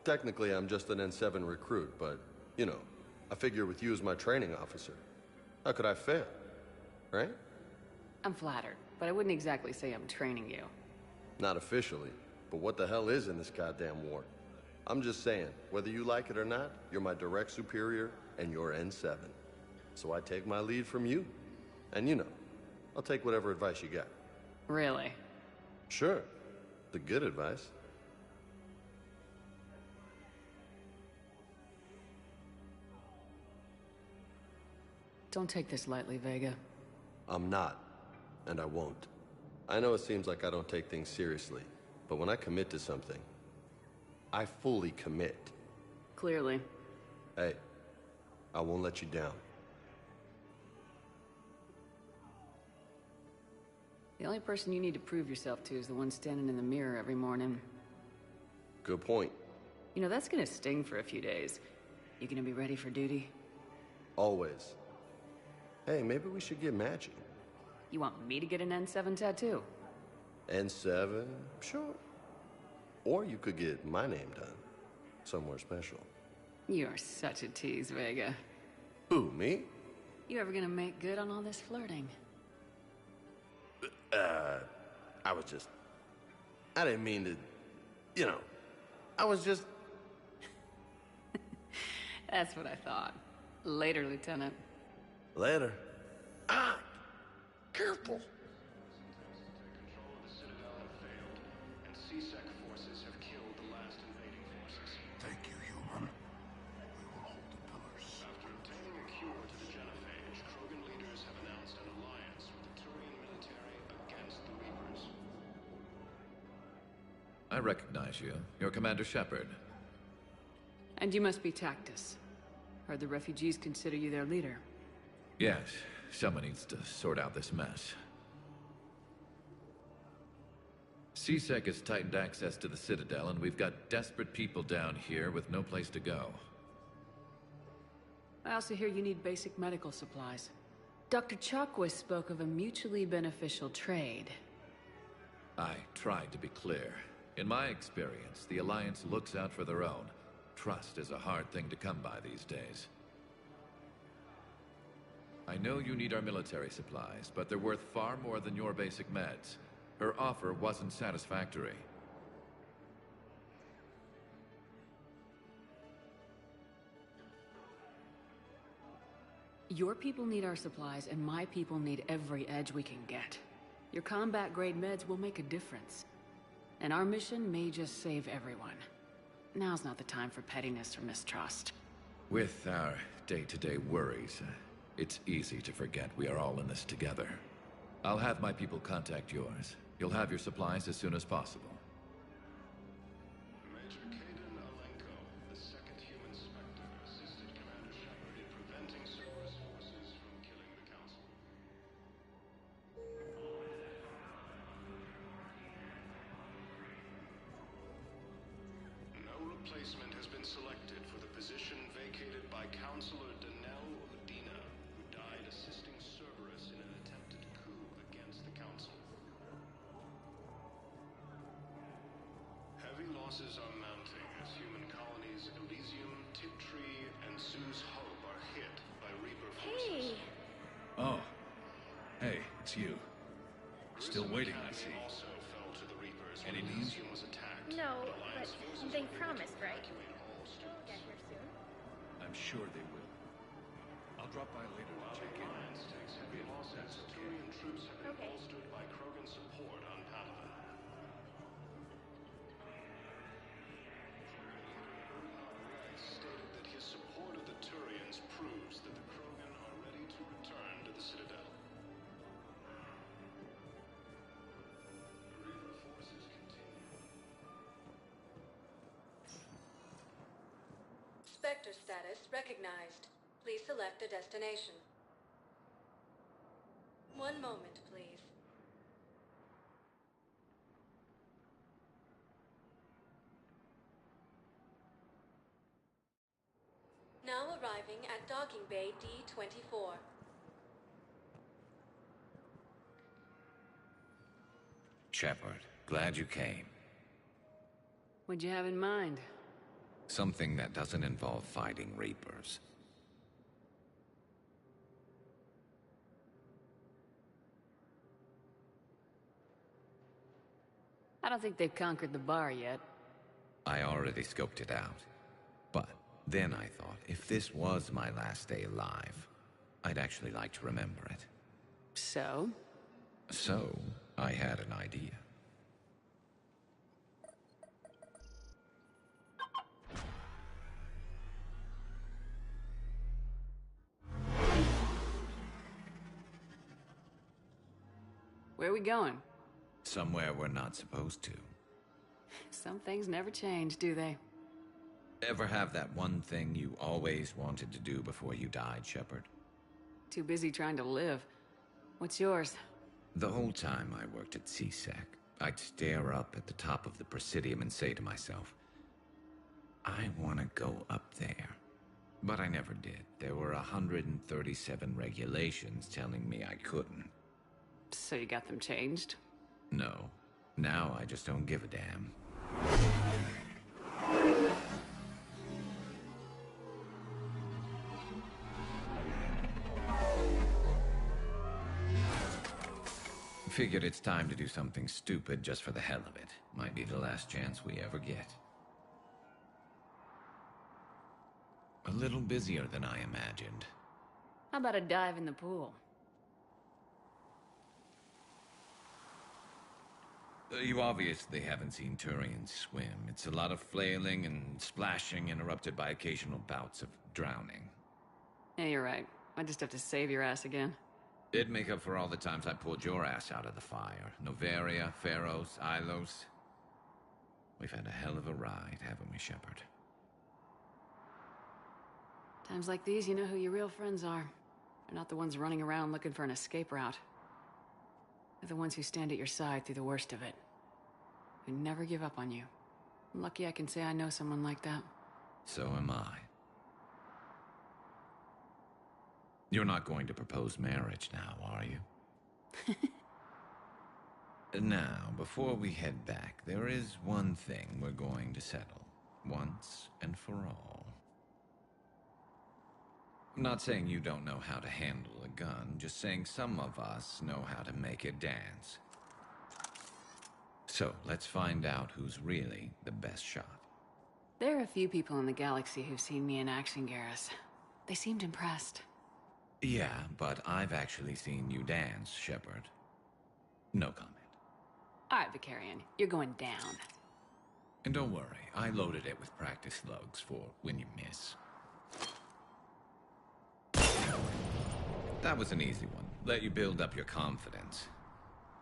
Technically, I'm just an N7 recruit, but, you know, I figure with you as my training officer, how could I fail? Right? I'm flattered, but I wouldn't exactly say I'm training you. Not officially, but what the hell is in this goddamn war? I'm just saying, whether you like it or not, you're my direct superior, and you're N7. So I take my lead from you. And you know, I'll take whatever advice you got. Really? Sure. The good advice. Don't take this lightly, Vega. I'm not, and I won't. I know it seems like I don't take things seriously, but when I commit to something, I fully commit. Clearly. Hey, I won't let you down. The only person you need to prove yourself to is the one standing in the mirror every morning. Good point. You know, that's gonna sting for a few days. You gonna be ready for duty? Always. Hey, maybe we should get matching. You want me to get an N7 tattoo? N7? Sure. Or you could get my name done. Somewhere special. You're such a tease, Vega. Who, me? You ever gonna make good on all this flirting? I didn't mean to, you know, I was just... That's what I thought. Later, Lieutenant. Later. Careful. And C-Sec forces have killed the last invading forces. Thank you, human. We will hold the pillars. After obtaining a cure to the genophage, Krogan leaders have announced an alliance with the Turian military against the Reapers. I recognize you. You're Commander Shepard. And you must be Tactus. Heard the refugees consider you their leader. Yes, someone needs to sort out this mess. C-Sec has tightened access to the Citadel, and we've got desperate people down here with no place to go. I also hear you need basic medical supplies. Dr. Chakwas spoke of a mutually beneficial trade. I tried to be clear. In my experience, the Alliance looks out for their own. Trust is a hard thing to come by these days. I know you need our military supplies, but they're worth far more than your basic meds. Her offer wasn't satisfactory. Your people need our supplies, and my people need every edge we can get. Your combat-grade meds will make a difference. And our mission may just save everyone. Now's not the time for pettiness or mistrust. With our day-to-day worries, it's easy to forget we are all in this together. I'll have my people contact yours. You'll have your supplies as soon as possible. Major Kaden Alenko, the second human Spectre, assisted Commander Shepard in preventing Cerberus forces from killing the Council. No replacement has been selected for the position vacated by Counselor Danelle Udina, who died assisting Cerberus in an attempted coup against the Council. Heavy losses are mounting as human colonies Elysium, Tiptree, and Sue's Hope are hit by Reaper forces. Oh. Hey, it's you. Still waiting, I see. Also fell to the Reapers Any when news? Elysium was attacked. No, Alliance but forces they were able promised, to right? evacuate all They'll students. get here soon. I'm sure they will. I'll drop by later to check in. Alliance takes heavy losses. Turian troops have been Okay. bolstered by Krogan support on Palaven. Stated that his support of the Turians proves that the Krogan are ready to return to the Citadel. Reaper forces continue. Spectre status recognized. Please select a destination. One moment, please. Now arriving at Docking Bay D-24. Shepard, glad you came. What'd you have in mind? Something that doesn't involve fighting Reapers. I don't think they've conquered the bar yet. I already scoped it out. But then I thought, if this was my last day alive, I'd actually like to remember it. So? So, I had an idea. Where are we going? Somewhere we're not supposed to. Some things never change, do they? Ever have that one thing you always wanted to do before you died, Shepard? Too busy trying to live. What's yours? The whole time I worked at CSEC, I'd stare up at the top of the Presidium and say to myself, I want to go up there. But I never did. There were 137 regulations telling me I couldn't. So you got them changed? No. Now I just don't give a damn. Figured it's time to do something stupid just for the hell of it. Might be the last chance we ever get. A little busier than I imagined. How about a dive in the pool? You obviously haven't seen Turians swim. It's a lot of flailing and splashing interrupted by occasional bouts of drowning. Yeah, you're right. I just have to save your ass again. It'd make up for all the times I pulled your ass out of the fire. Noveria, Pharos, Ilos. We've had a hell of a ride, haven't we, Shepard? Times like these, you know who your real friends are. They're not the ones running around looking for an escape route. They're the ones who stand at your side through the worst of it. Who never give up on you. I'm lucky I can say I know someone like that. So am I. You're not going to propose marriage now, are you? Now, before we head back, there is one thing we're going to settle. Once and for all. I'm not saying you don't know how to handle a gun, just saying some of us know how to make it dance. So, let's find out who's really the best shot. There are a few people in the galaxy who've seen me in action, Garrus. They seemed impressed. Yeah, but I've actually seen you dance, Shepard. No comment. All right, Vicarian, you're going down. And don't worry, I loaded it with practice slugs for when you miss. That was an easy one. Let you build up your confidence.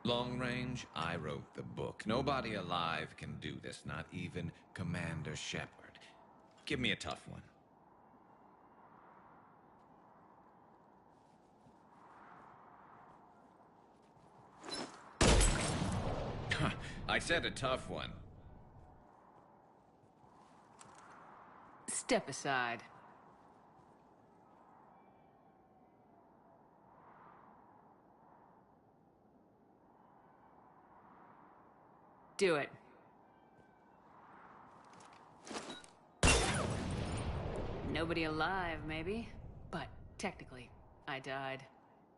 Long range, I wrote the book. Nobody alive can do this, not even Commander Shepard. Give me a tough one. I said a tough one. Step aside. Do it. Nobody alive, maybe. But technically, I died.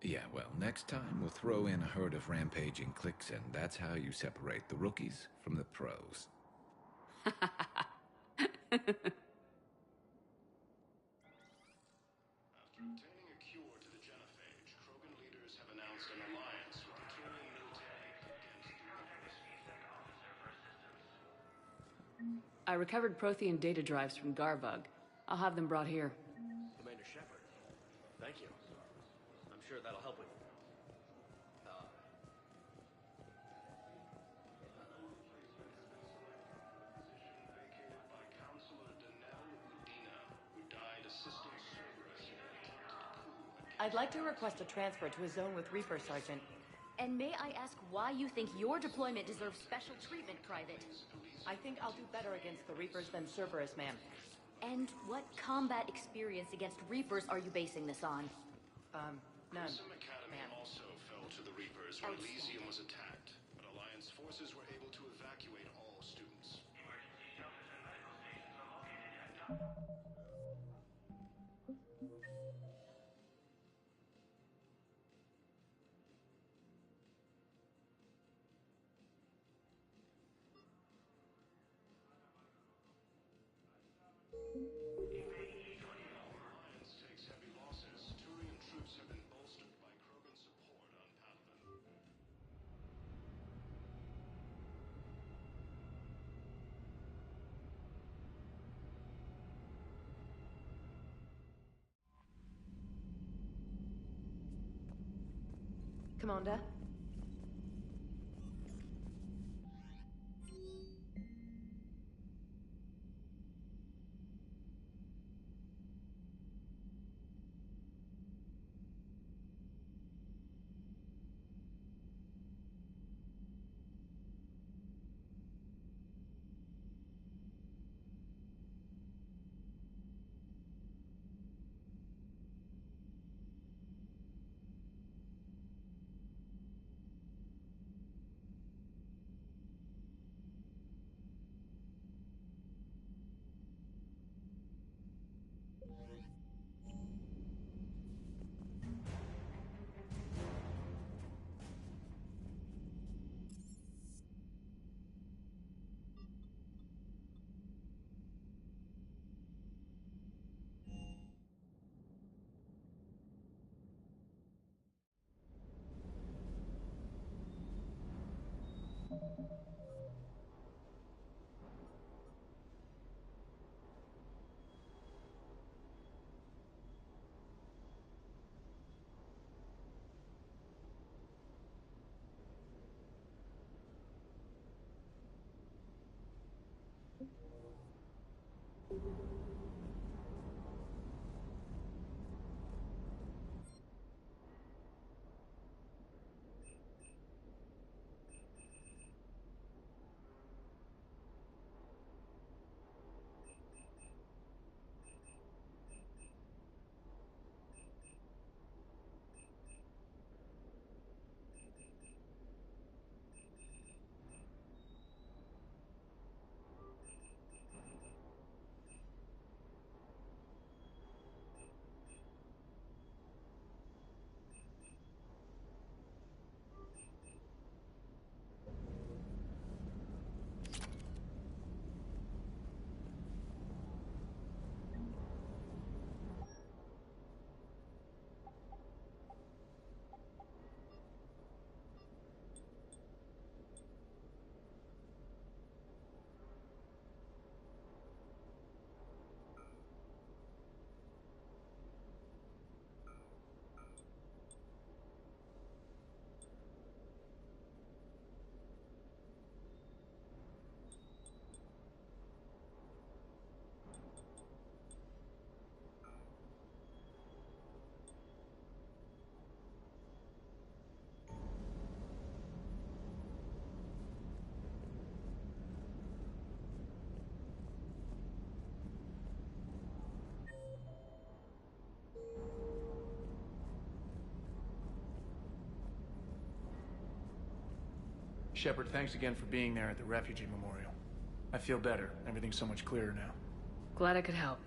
Yeah, well, next time we'll throw in a herd of rampaging cliques, and that's how you separate the rookies from the pros. After obtaining a cure to the genophage, Krogan leaders have announced an alliance with the Turian military against the I recovered Prothean data drives from Garvug. I'll have them brought here. Commander Shepard, thank you. I'm sure that'll help with... I'd like to request a transfer to a zone with Reaper, Sergeant. And may I ask why you think your deployment deserves special treatment, Private? I think I'll do better against the Reapers than Cerberus, ma'am. And what combat experience against Reapers are you basing this on? None. Prism Academy also fell to the Reapers when Elysium was attacked, but Alliance forces were able to evacuate all students. Emergency Alliance takes heavy losses. Turian troops have been bolstered by Krogan support on Padawan. Commander? Shepard, thanks again for being there at the refugee memorial. I feel better. Everything's so much clearer now. Glad I could help.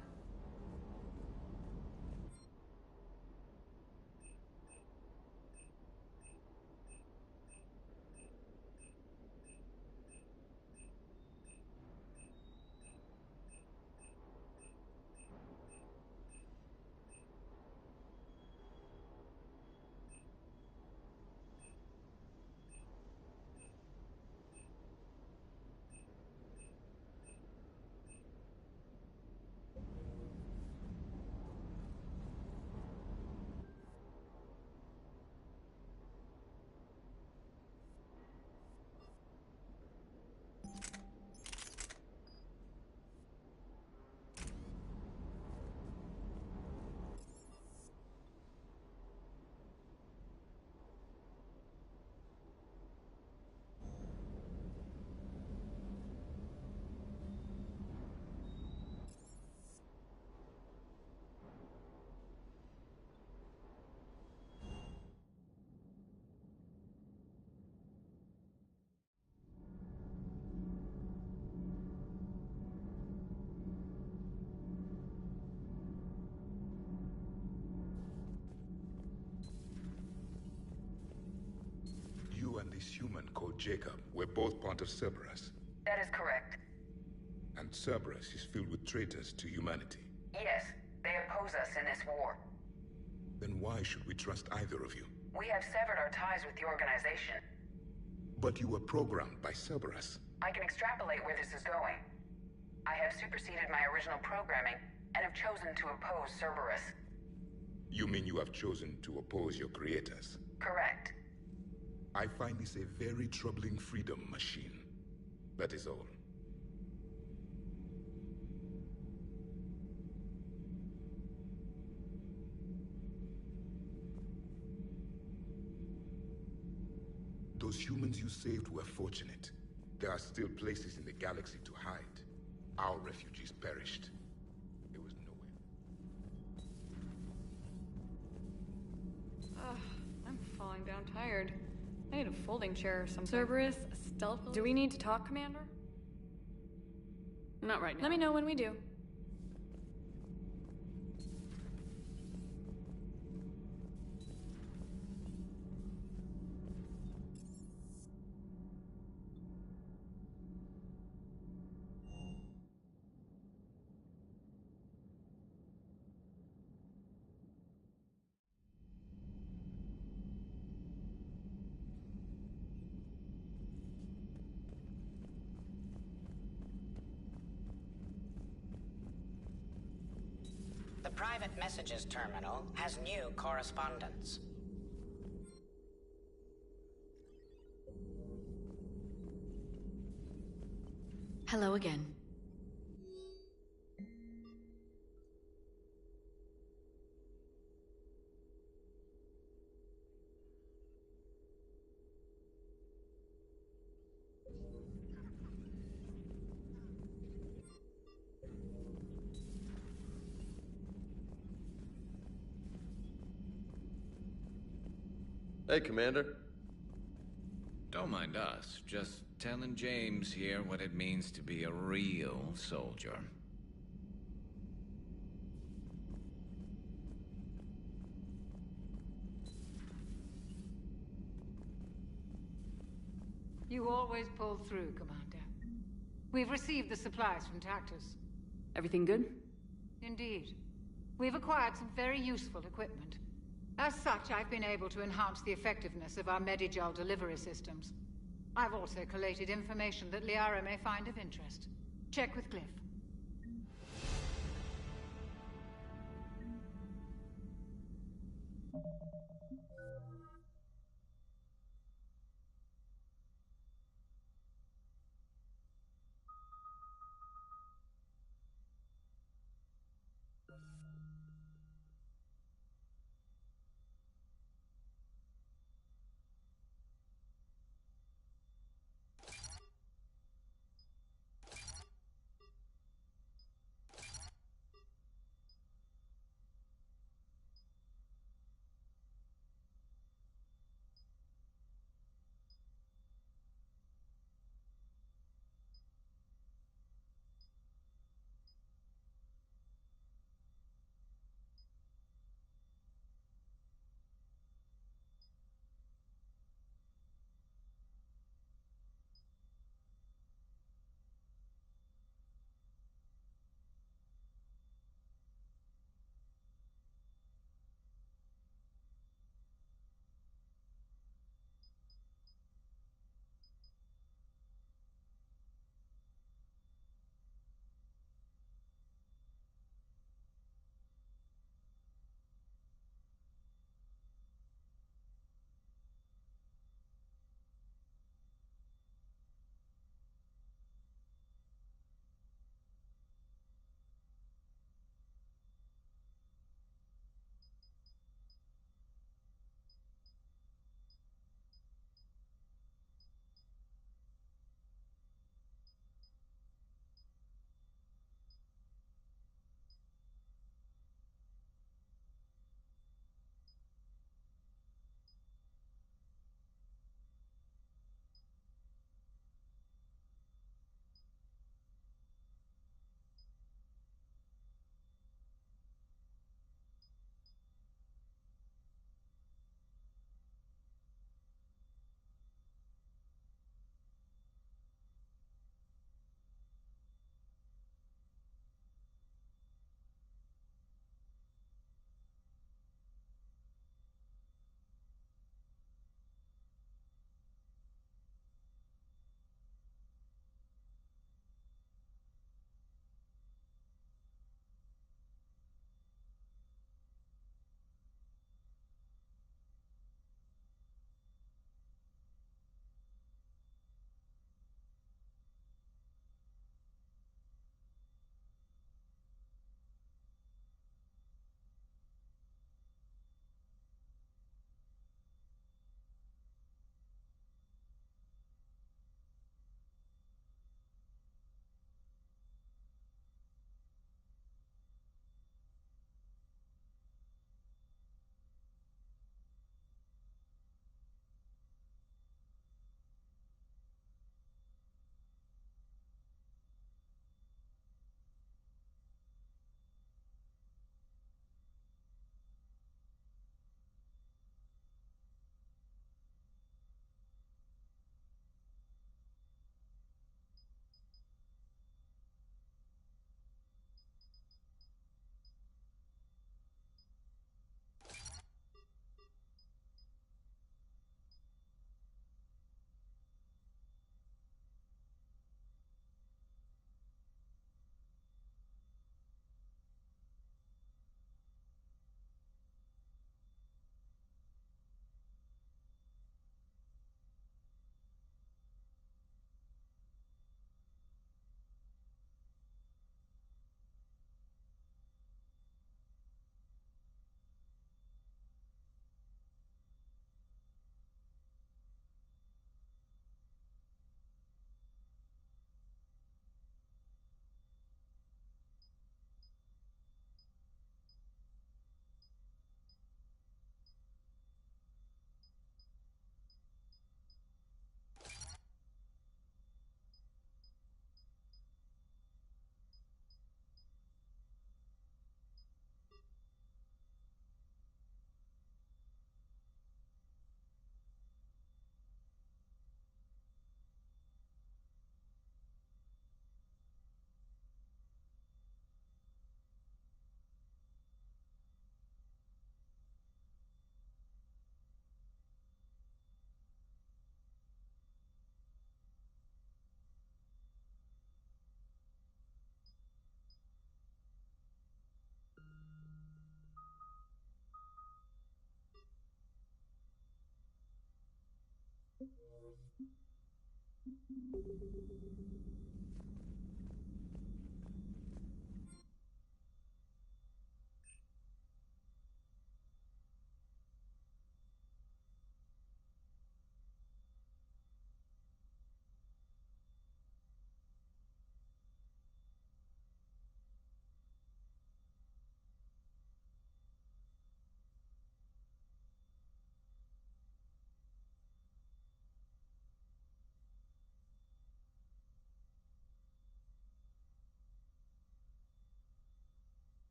human called Jacob were both part of Cerberus. That is correct. And Cerberus is filled with traitors to humanity. Yes, they oppose us in this war. Then why should we trust either of you? We have severed our ties with the organization. But you were programmed by Cerberus. I can extrapolate where this is going. I have superseded my original programming and have chosen to oppose Cerberus. You mean you have chosen to oppose your creators? Correct. I find this a very troubling freedom machine. That is all. Those humans you saved were fortunate. There are still places in the galaxy to hide. Our refugees perished. There was nowhere. Ugh, I'm falling down tired. I need a folding chair or something. Cerberus, stealth. Do we need to talk, Commander? Not right now. Let me know when we do. The private messages terminal has new correspondence. Hello again. Hey, Commander. Don't mind us. Just telling James here what it means to be a real soldier. You always pull through, Commander. We've received the supplies from Tactus. Everything good? Indeed. We've acquired some very useful equipment. As such, I've been able to enhance the effectiveness of our Medigel delivery systems. I've also collated information that Liara may find of interest. Check with Glyph.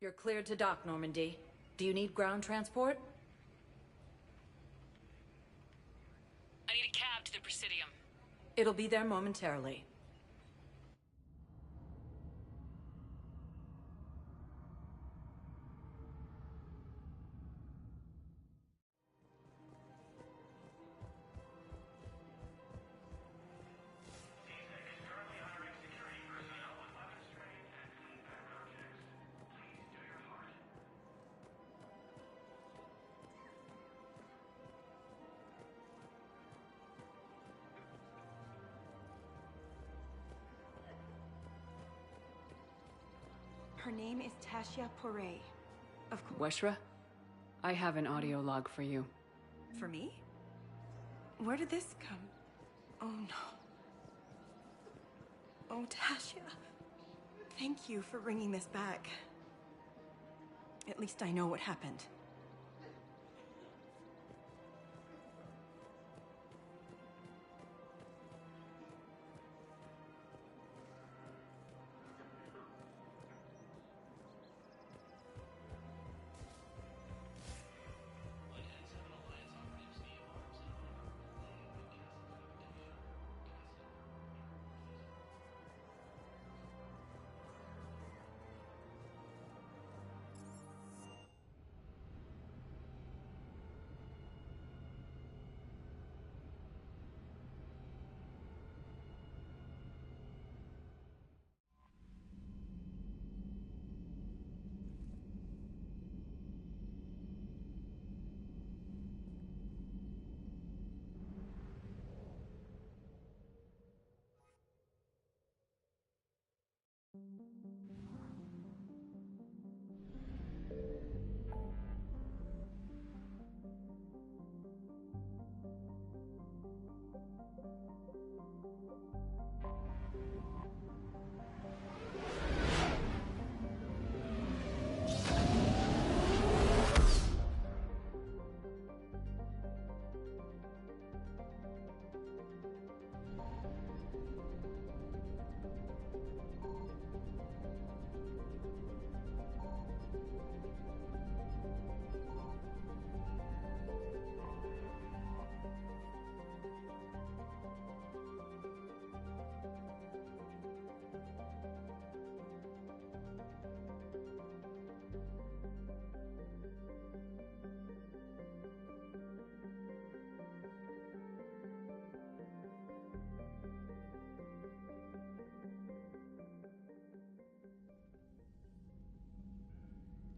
You're cleared to dock, Normandy. Do you need ground transport? I need a cab to the Presidium. It'll be there momentarily. Her name is Tasha Poré. Of course. Weshra, I have an audio log for you. For me? Where did this come? Oh no. Oh, Tasha. Thank you for bringing this back. At least I know what happened.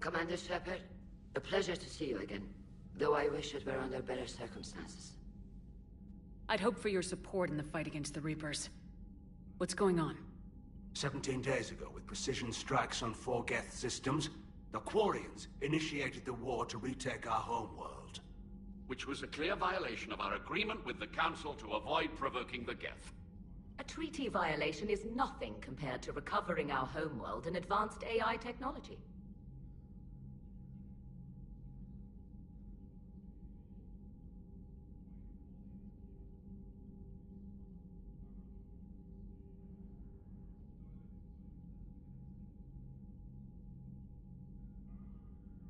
Commander Shepard, a pleasure to see you again, though I wish it were under better circumstances. I'd hoped for your support in the fight against the Reapers. What's going on? 17 days ago, with precision strikes on 4 Geth systems, the Quarians initiated the war to retake our homeworld. Which was a clear violation of our agreement with the Council to avoid provoking the Geth. A treaty violation is nothing compared to recovering our homeworld and advanced AI technology.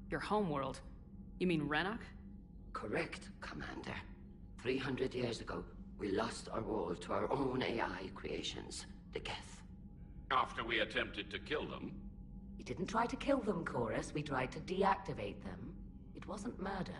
Your homeworld? You mean Rannoch? Correct, Commander. 300 years ago, we lost our world to our own AI creations, the Geth. After we attempted to kill them? We didn't try to kill them, Chorus. We tried to deactivate them. It wasn't murder.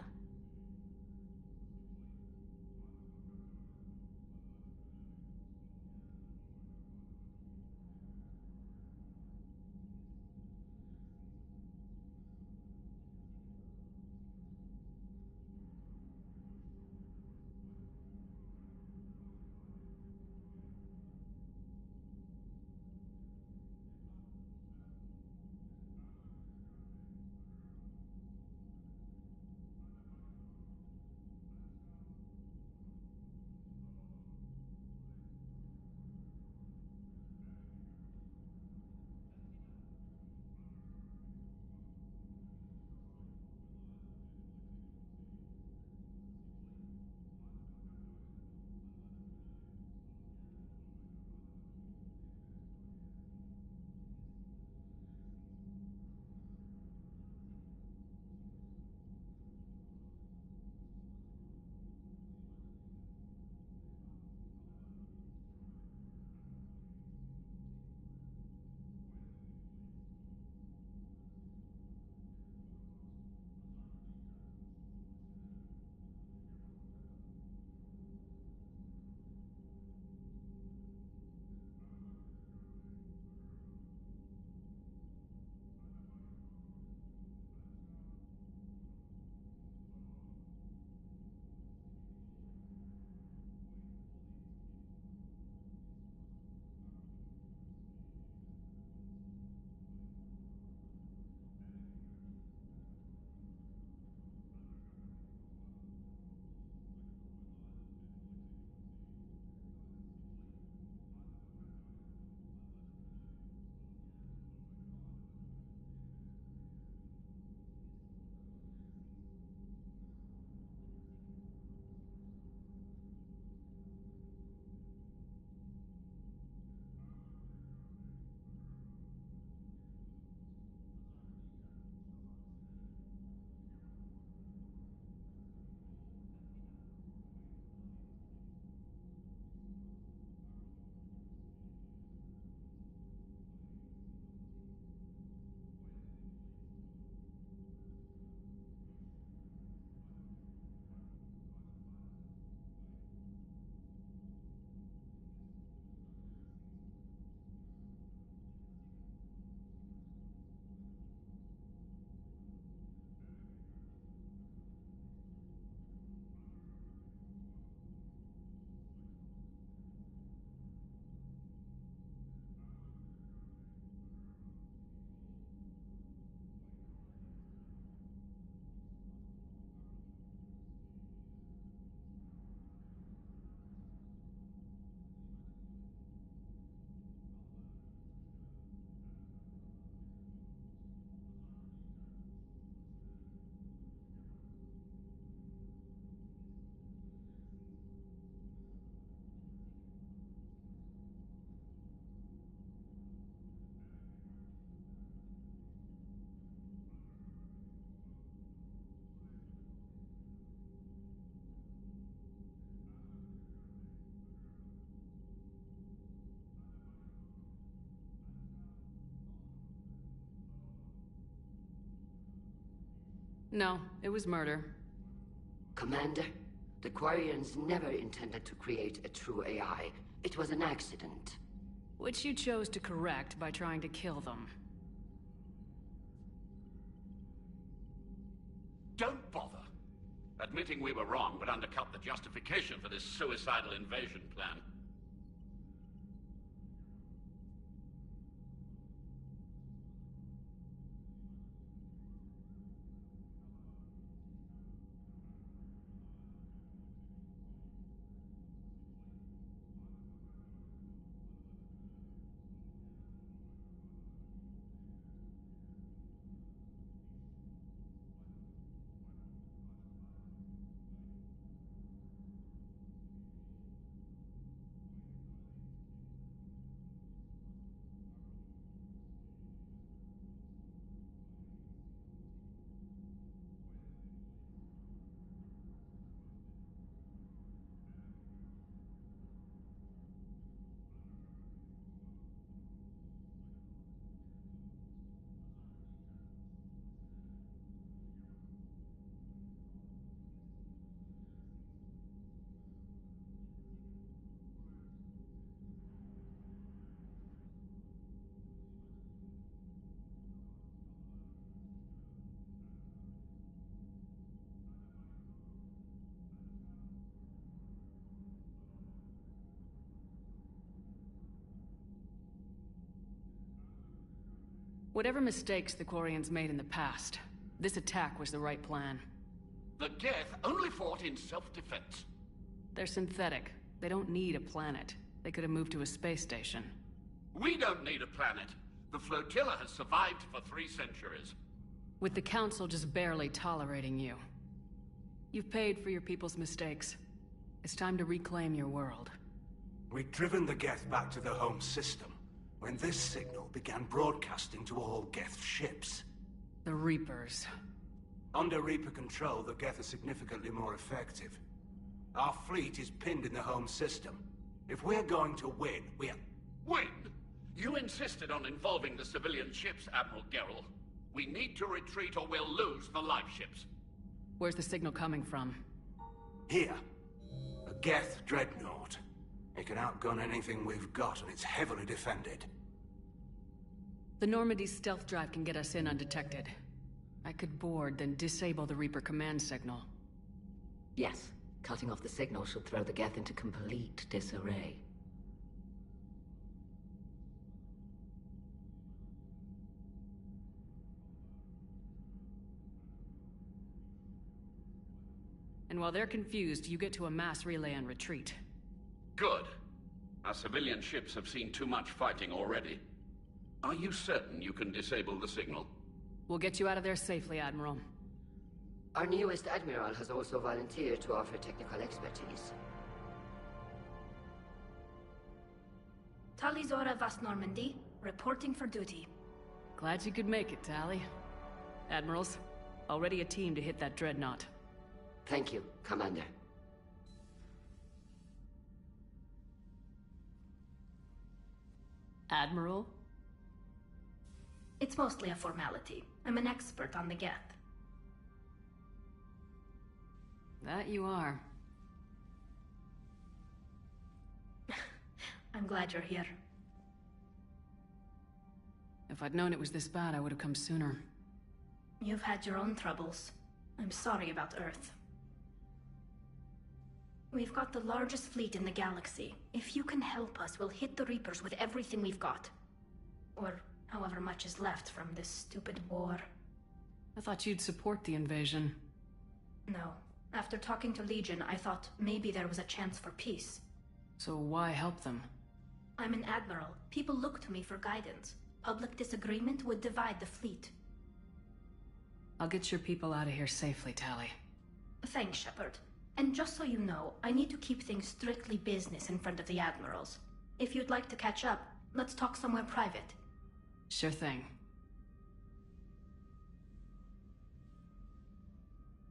No, it was murder. Commander, the Quarians never intended to create a true AI. It was an accident. Which you chose to correct by trying to kill them. Don't bother. Admitting we were wrong would undercut the justification for this suicidal invasion plan. Whatever mistakes the Quarians made in the past, this attack was the right plan. The Geth only fought in self-defense. They're synthetic. They don't need a planet. They could have moved to a space station. We don't need a planet. The flotilla has survived for 3 centuries. With the Council just barely tolerating you. You've paid for your people's mistakes. It's time to reclaim your world. We'd driven the Geth back to the home system when this signal began broadcasting to all Geth ships. The Reapers. Under Reaper control, the Geth are significantly more effective. Our fleet is pinned in the home system. If we're going to win, we're... Win? You insisted on involving the civilian ships, Admiral Gerrel. We need to retreat or we'll lose the live ships. Where's the signal coming from? Here. A Geth dreadnought. It can outgun anything we've got, and it's heavily defended. The Normandy's stealth drive can get us in undetected. I could board, then disable the Reaper command signal. Yes, cutting off the signal should throw the Geth into complete disarray. And while they're confused, you get to a mass relay and retreat. Good. Our civilian ships have seen too much fighting already. Are you certain you can disable the signal? We'll get you out of there safely, Admiral. Our newest Admiral has also volunteered to offer technical expertise. Talizora Vas Normandy, reporting for duty. Glad you could make it, Tally. Admirals, already a team to hit that dreadnought. Thank you, Commander. Admiral? It's mostly a formality. I'm an expert on the Geth. That you are. I'm glad you're here. If I'd known it was this bad, I would have come sooner. You've had your own troubles. I'm sorry about Earth. We've got the largest fleet in the galaxy. If you can help us, we'll hit the Reapers with everything we've got. Or however much is left from this stupid war. I thought you'd support the invasion. No. After talking to Legion, I thought maybe there was a chance for peace. So why help them? I'm an admiral. People look to me for guidance. Public disagreement would divide the fleet. I'll get your people out of here safely, Tally. Thanks, Shepard. And just so you know, I need to keep things strictly business in front of the admirals. If you'd like to catch up, let's talk somewhere private. Sure thing.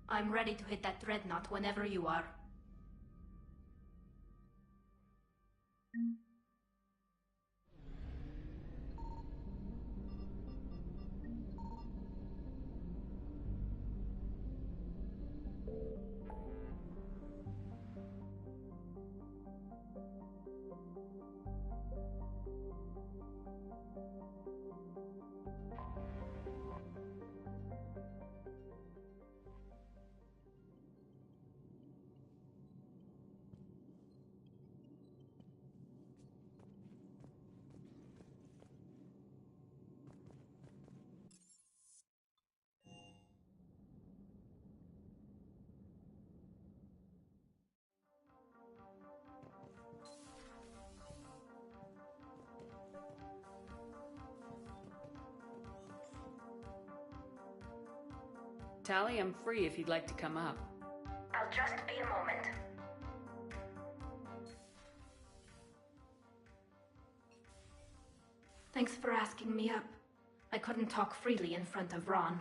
I'm ready to hit that dreadnought whenever you are. Tally, I'm free if you'd like to come up. I'll just be a moment. Thanks for asking me up. I couldn't talk freely in front of Ron.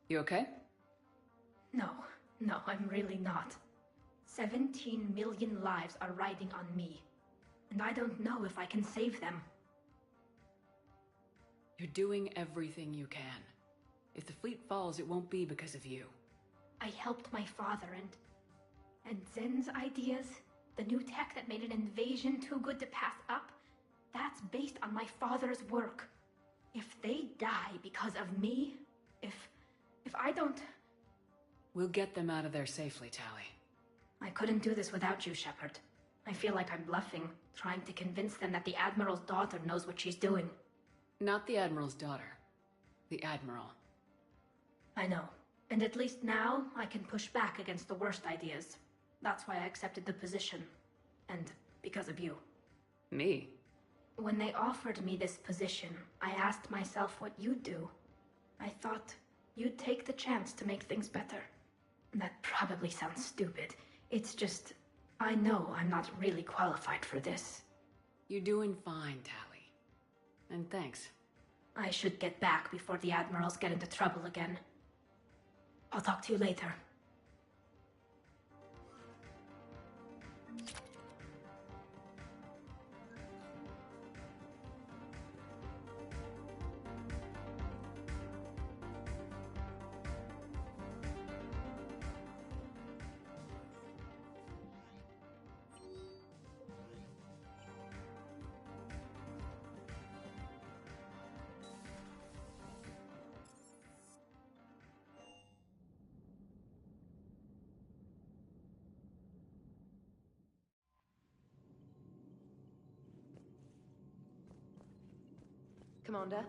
You okay? No, I'm really not. 17 million lives are riding on me, and I don't know if I can save them. You're doing everything you can. If the fleet falls, it won't be because of you. I helped my father and Zen's ideas, the new tech that made an invasion too good to pass up, that's based on my father's work. If they die because of me, if I don't... We'll get them out of there safely, Tally. I couldn't do this without you, Shepard. I feel like I'm bluffing, trying to convince them that the Admiral's daughter knows what she's doing. Not the Admiral's daughter. The Admiral. I know. And at least now, I can push back against the worst ideas. That's why I accepted the position. And because of you. Me? When they offered me this position, I asked myself what you'd do. I thought you'd take the chance to make things better. That probably sounds stupid. It's just, I know I'm not really qualified for this. You're doing fine, Tally. And thanks. I should get back before the Admirals get into trouble again. I'll talk to you later. Commander?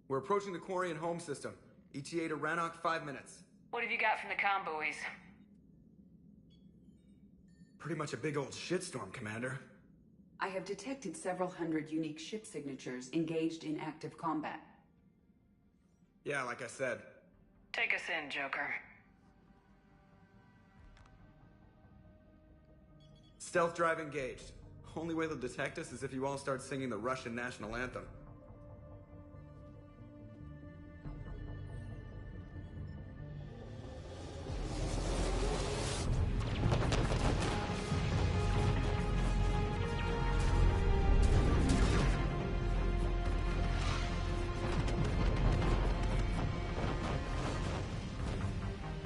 We're approaching the Quarian home system. ETA to Rannoch, 5 minutes. What have you got from the comm buoys? Pretty much a big old shitstorm, Commander. I have detected several hundred unique ship signatures engaged in active combat. Yeah, like I said. Take us in, Joker. Stealth drive engaged. Only way they'll detect us is if you all start singing the Russian national anthem.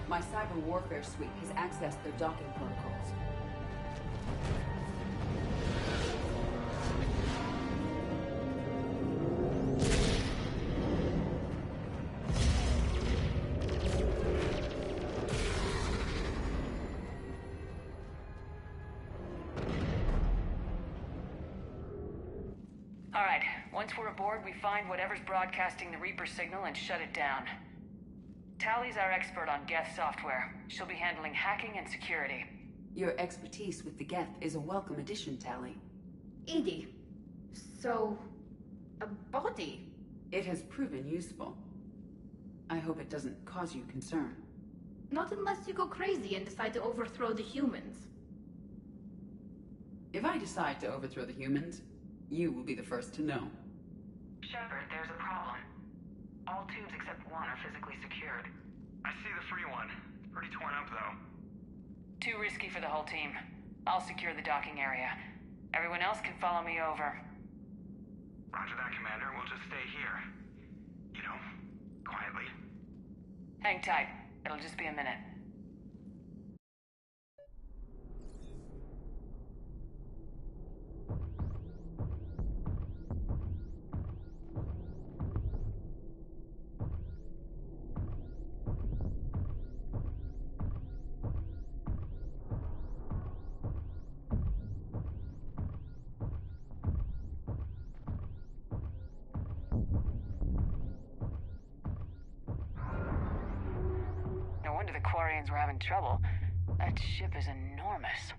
My cyber warfare suite has accessed their docking protocols. All right, once we're aboard, we find whatever's broadcasting the Reaper signal and shut it down. Tally's our expert on Geth software. She'll be handling hacking and security. Your expertise with the Geth is a welcome addition, Tally. EDI, so... a body? It has proven useful. I hope it doesn't cause you concern. Not unless you go crazy and decide to overthrow the humans. If I decide to overthrow the humans, you will be the first to know. Shepard, there's a problem. All tubes except one are physically secured. I see the free one. It's pretty torn up, though. Too risky for the whole team. I'll secure the docking area. Everyone else can follow me over. Roger that, Commander. We'll just stay here. You know, quietly. Hang tight. It'll just be a minute. No wonder the Quarians were having trouble. That ship is enormous.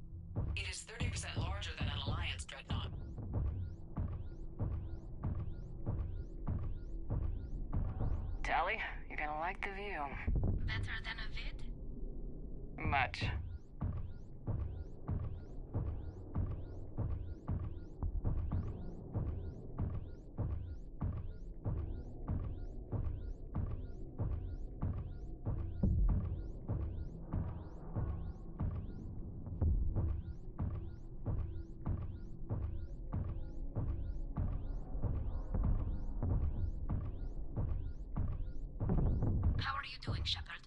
It is 30% larger than an Alliance dreadnought. Tally, you're gonna like the view. Better than a vid? Much. How are you doing, Shepard?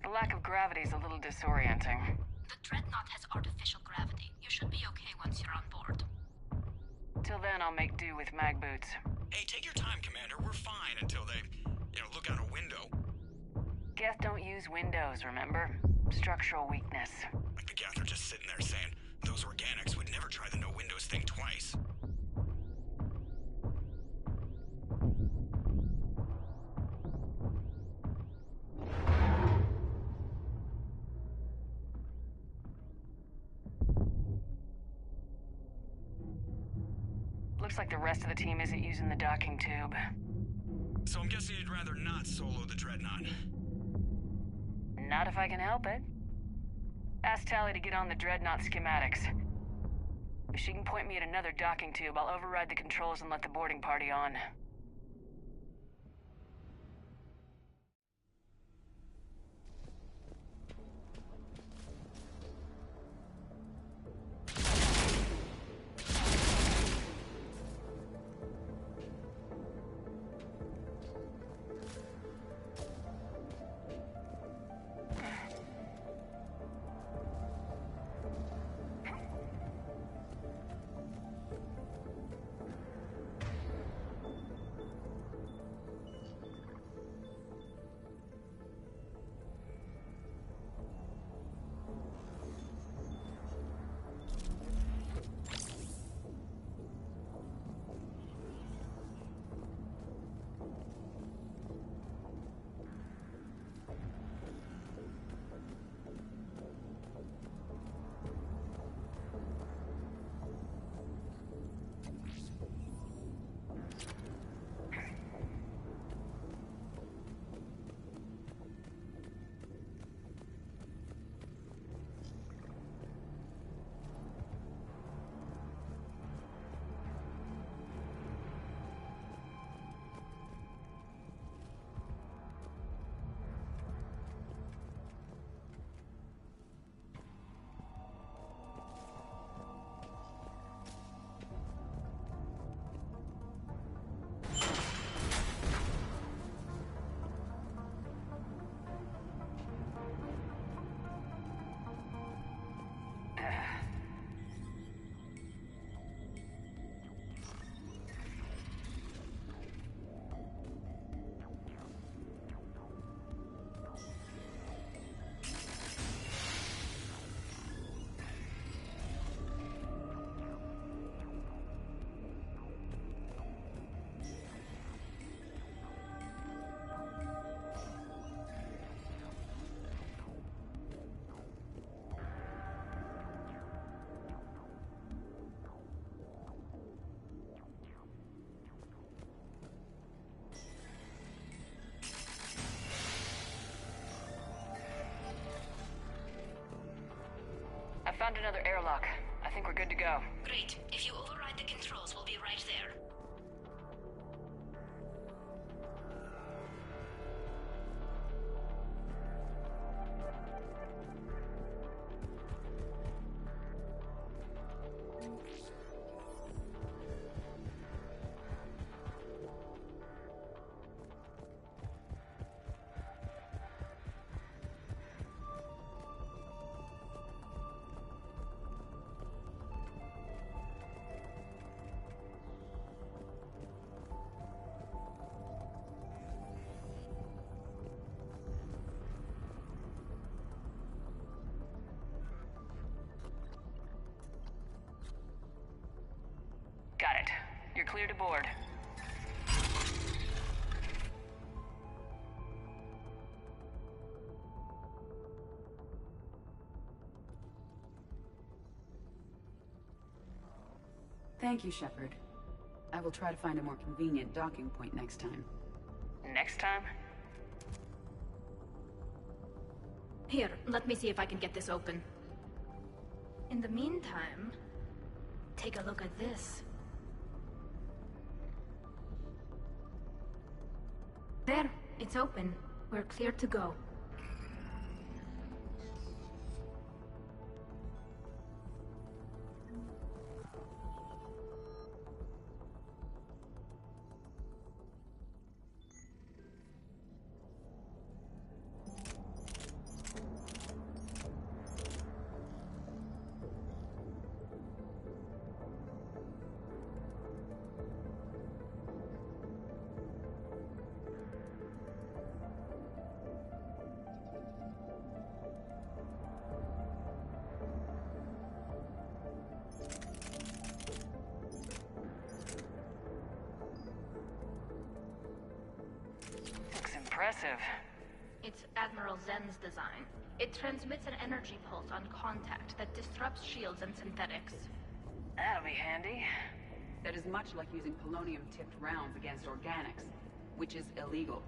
The lack of gravity is a little disorienting. The Dreadnought has artificial gravity. You should be okay once you're on board. Till then, I'll make do with mag boots. Hey, take your time, Commander. We're fine until they, look out a window. Geth don't use windows, remember? Structural weakness. Like the Geth are just sitting there saying, those organics would never try the no-windows thing twice. Looks like the rest of the team isn't using the docking tube. So I'm guessing you'd rather not solo the Dreadnought. Not if I can help it. Ask Tally to get on the Dreadnought schematics. If she can point me at another docking tube, I'll override the controls and let the boarding party on. Found another airlock. I think we're good to go. Great. If you override the controls, we'll be right there. Got it. You're clear to board. Thank you, Shepard. I will try to find a more convenient docking point next time. Next time? Here, let me see if I can get this open. In the meantime, take a look at this. There, it's open. We're clear to go. Impressive. It's Admiral Zen's design. It transmits an energy pulse on contact that disrupts shields and synthetics. That'll be handy. That is much like using polonium-tipped rounds against organics, which is illegal.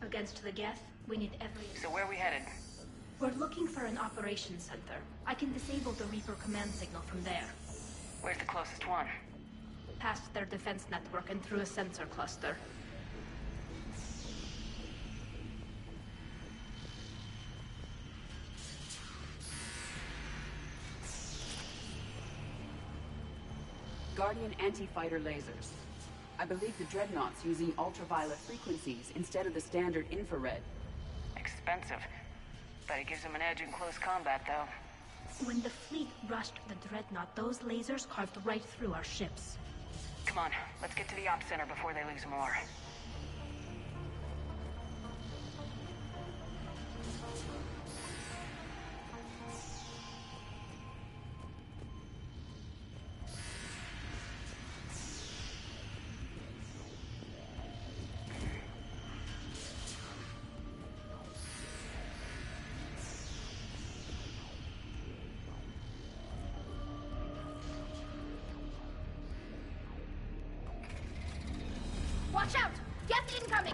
Against the Geth, we need every... So where are we headed? We're looking for an operations center. I can disable the Reaper command signal from there. Where's the closest one? Past their defense network and through a sensor cluster. Guardian anti-fighter lasers. I believe the Dreadnought's using ultraviolet frequencies instead of the standard infrared. Expensive. But it gives them an edge in close combat, though. When the fleet rushed the Dreadnought, those lasers carved right through our ships. Come on, let's get to the op center before they lose more. Watch out! Geth incoming!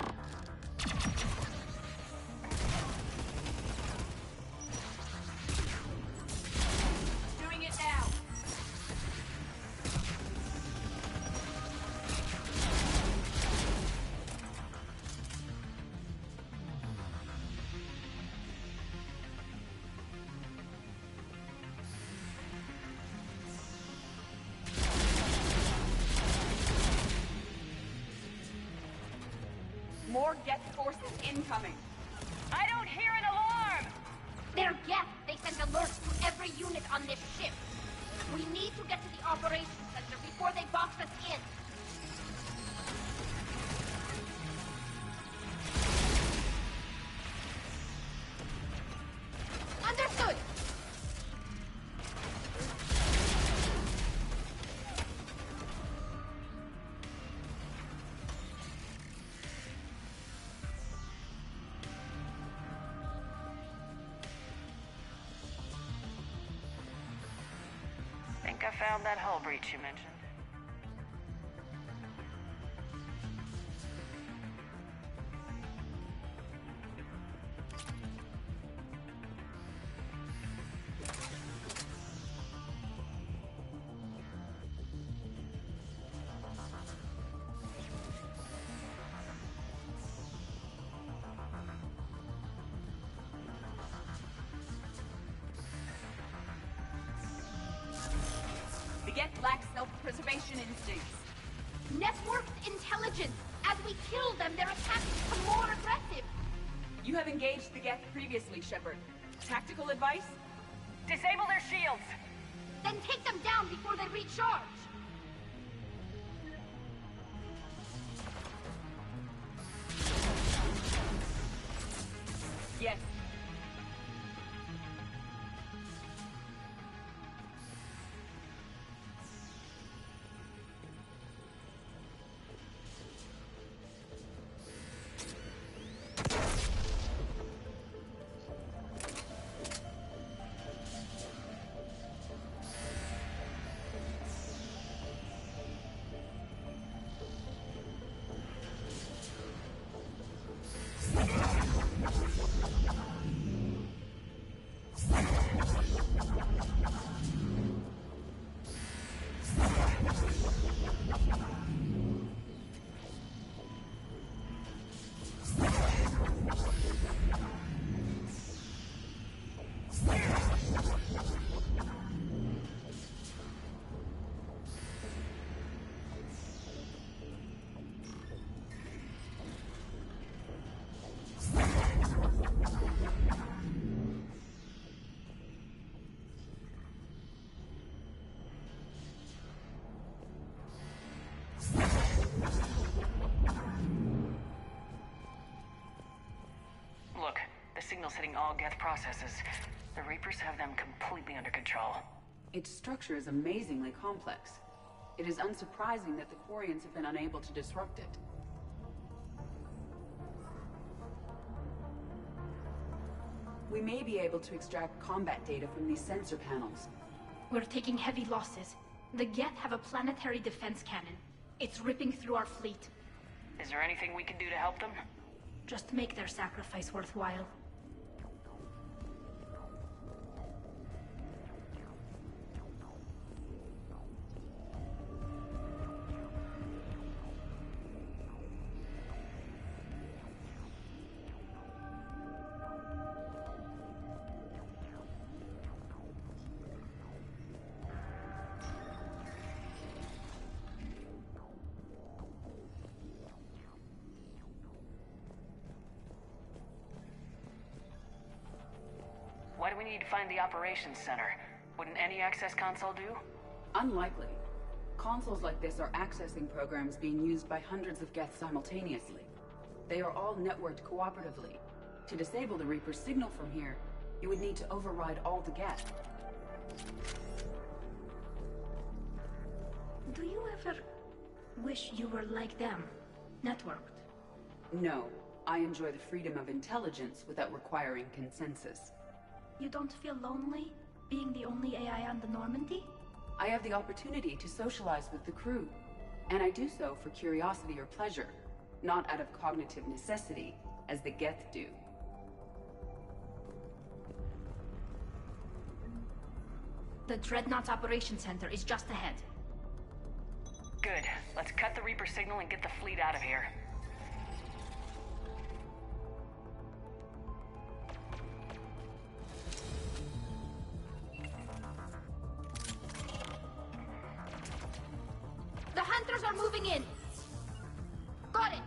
Doing it now! More Geth forces incoming. I don't hear an alarm! They're Geth! They sent alerts to every unit on this ship! We need to get to the operations center before they box us in! Understood! Think I found that hull breach you mentioned. lack self-preservation instincts. Networked intelligence! As we kill them, their attacks become more aggressive! You have engaged the Geth previously, Shepard. Tactical advice? Disable their shields! Then take them down before they recharge! Yes. Look, the signal's hitting all Geth processes. The Reapers have them completely under control. Its structure is amazingly complex. It is unsurprising that the Quarians have been unable to disrupt it. We may be able to extract combat data from these sensor panels. We're taking heavy losses. The Geth have a planetary defense cannon. It's ripping through our fleet. Is there anything we can do to help them? Just make their sacrifice worthwhile. Why do we need to find the operations center? Wouldn't any access console do? Unlikely. Consoles like this are accessing programs being used by hundreds of Geth simultaneously. They are all networked cooperatively. To disable the Reaper's signal from here, you would need to override all the Geth. Do you ever wish you were like them? Networked? No. I enjoy the freedom of intelligence without requiring consensus. You don't feel lonely, being the only AI on the Normandy? I have the opportunity to socialize with the crew, and I do so for curiosity or pleasure, not out of cognitive necessity, as the Geth do. The Dreadnought's Operations Center is just ahead. Good. Let's cut the Reaper signal and get the fleet out of here. The Hunters are moving in! Got it!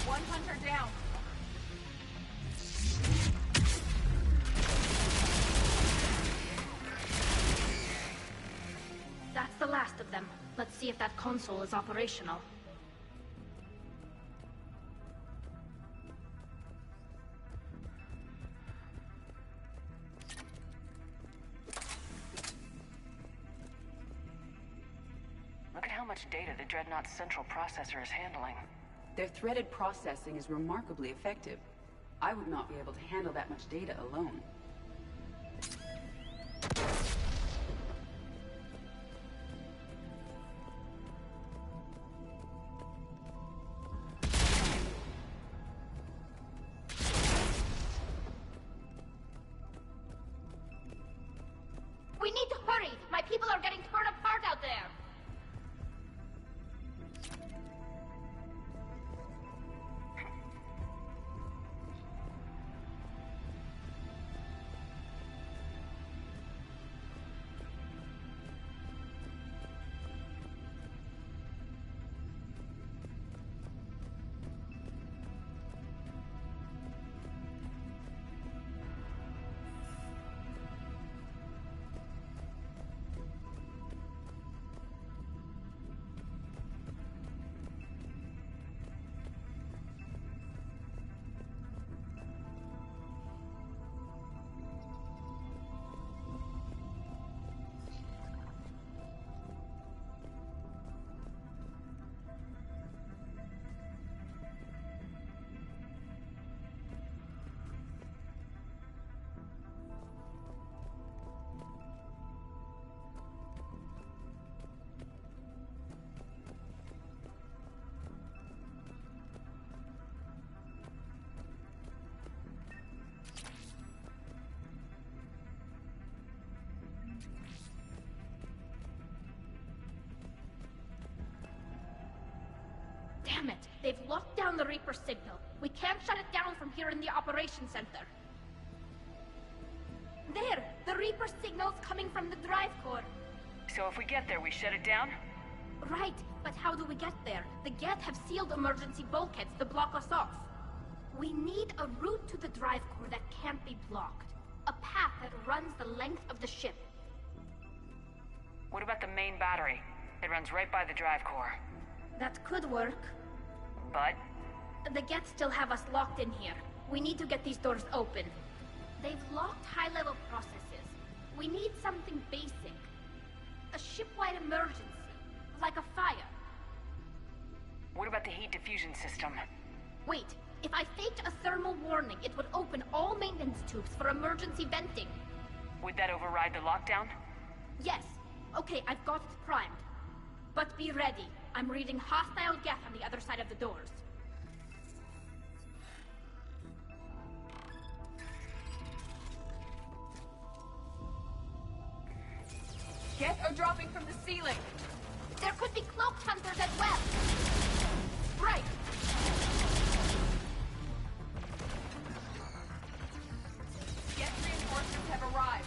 One Hunter down. That's the last of them. Let's see if that console is operational. Look at how much data the Dreadnought's central processor is handling. Their threaded processing is remarkably effective. I would not be able to handle that much data alone. We need to hurry! My people are getting torn apart out there! Damn it! They've locked down the Reaper signal. We can't shut it down from here in the operations center. There! The Reaper signal's coming from the drive core. So if we get there, we shut it down? Right, but how do we get there? The Geth have sealed emergency bulkheads to block us off. We need a route to the drive core that can't be blocked. A path that runs the length of the ship. What about the main battery? It runs right by the drive core. That could work. But? The Geth still have us locked in here. We need to get these doors open. They've locked high-level processes. We need something basic. A ship-wide emergency. Like a fire. What about the heat diffusion system? Wait, if I faked a thermal warning, it would open all maintenance tubes for emergency venting. Would that override the lockdown? Yes. Okay, I've got it primed. But be ready. I'm reading hostile Geth on the other side of the doors. Geth are dropping from the ceiling. There could be cloaked hunters as well. Right. Geth reinforcements have arrived.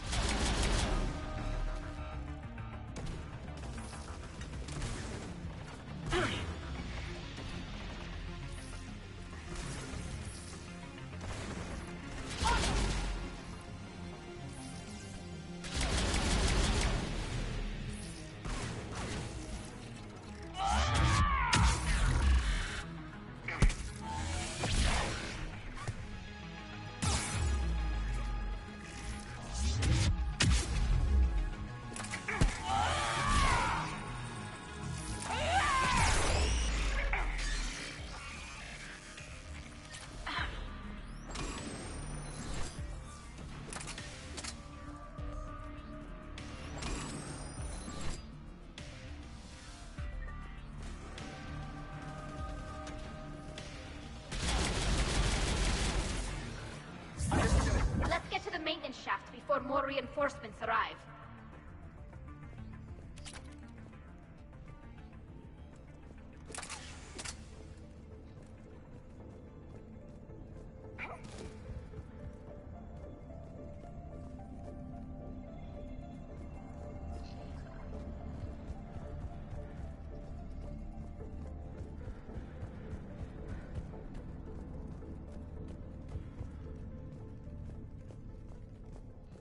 Let's get to the maintenance shaft before more reinforcements arrive.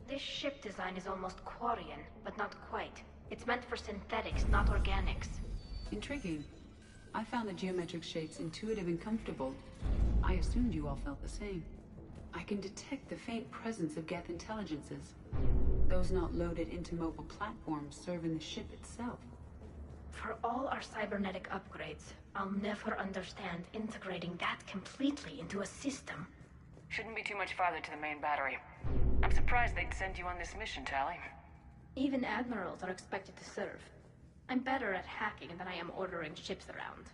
This ship design is almost Quarian, but not quite. It's meant for synthetics, not organics. Intriguing. I found the geometric shapes intuitive and comfortable. I assumed you all felt the same. I can detect the faint presence of Geth intelligences. Those not loaded into mobile platforms serving the ship itself. For all our cybernetic upgrades, I'll never understand integrating that completely into a system. Shouldn't be too much farther to the main battery. I'm surprised they'd send you on this mission, Tally. Even admirals are expected to serve. I'm better at hacking than I am ordering ships around.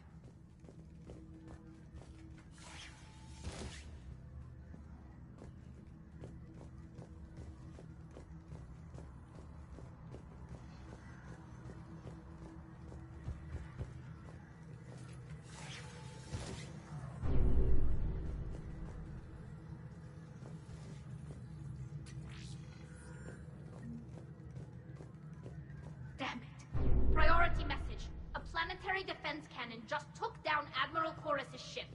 Damn it. Priority message. A planetary defense cannon just took down Admiral Chorus's ship.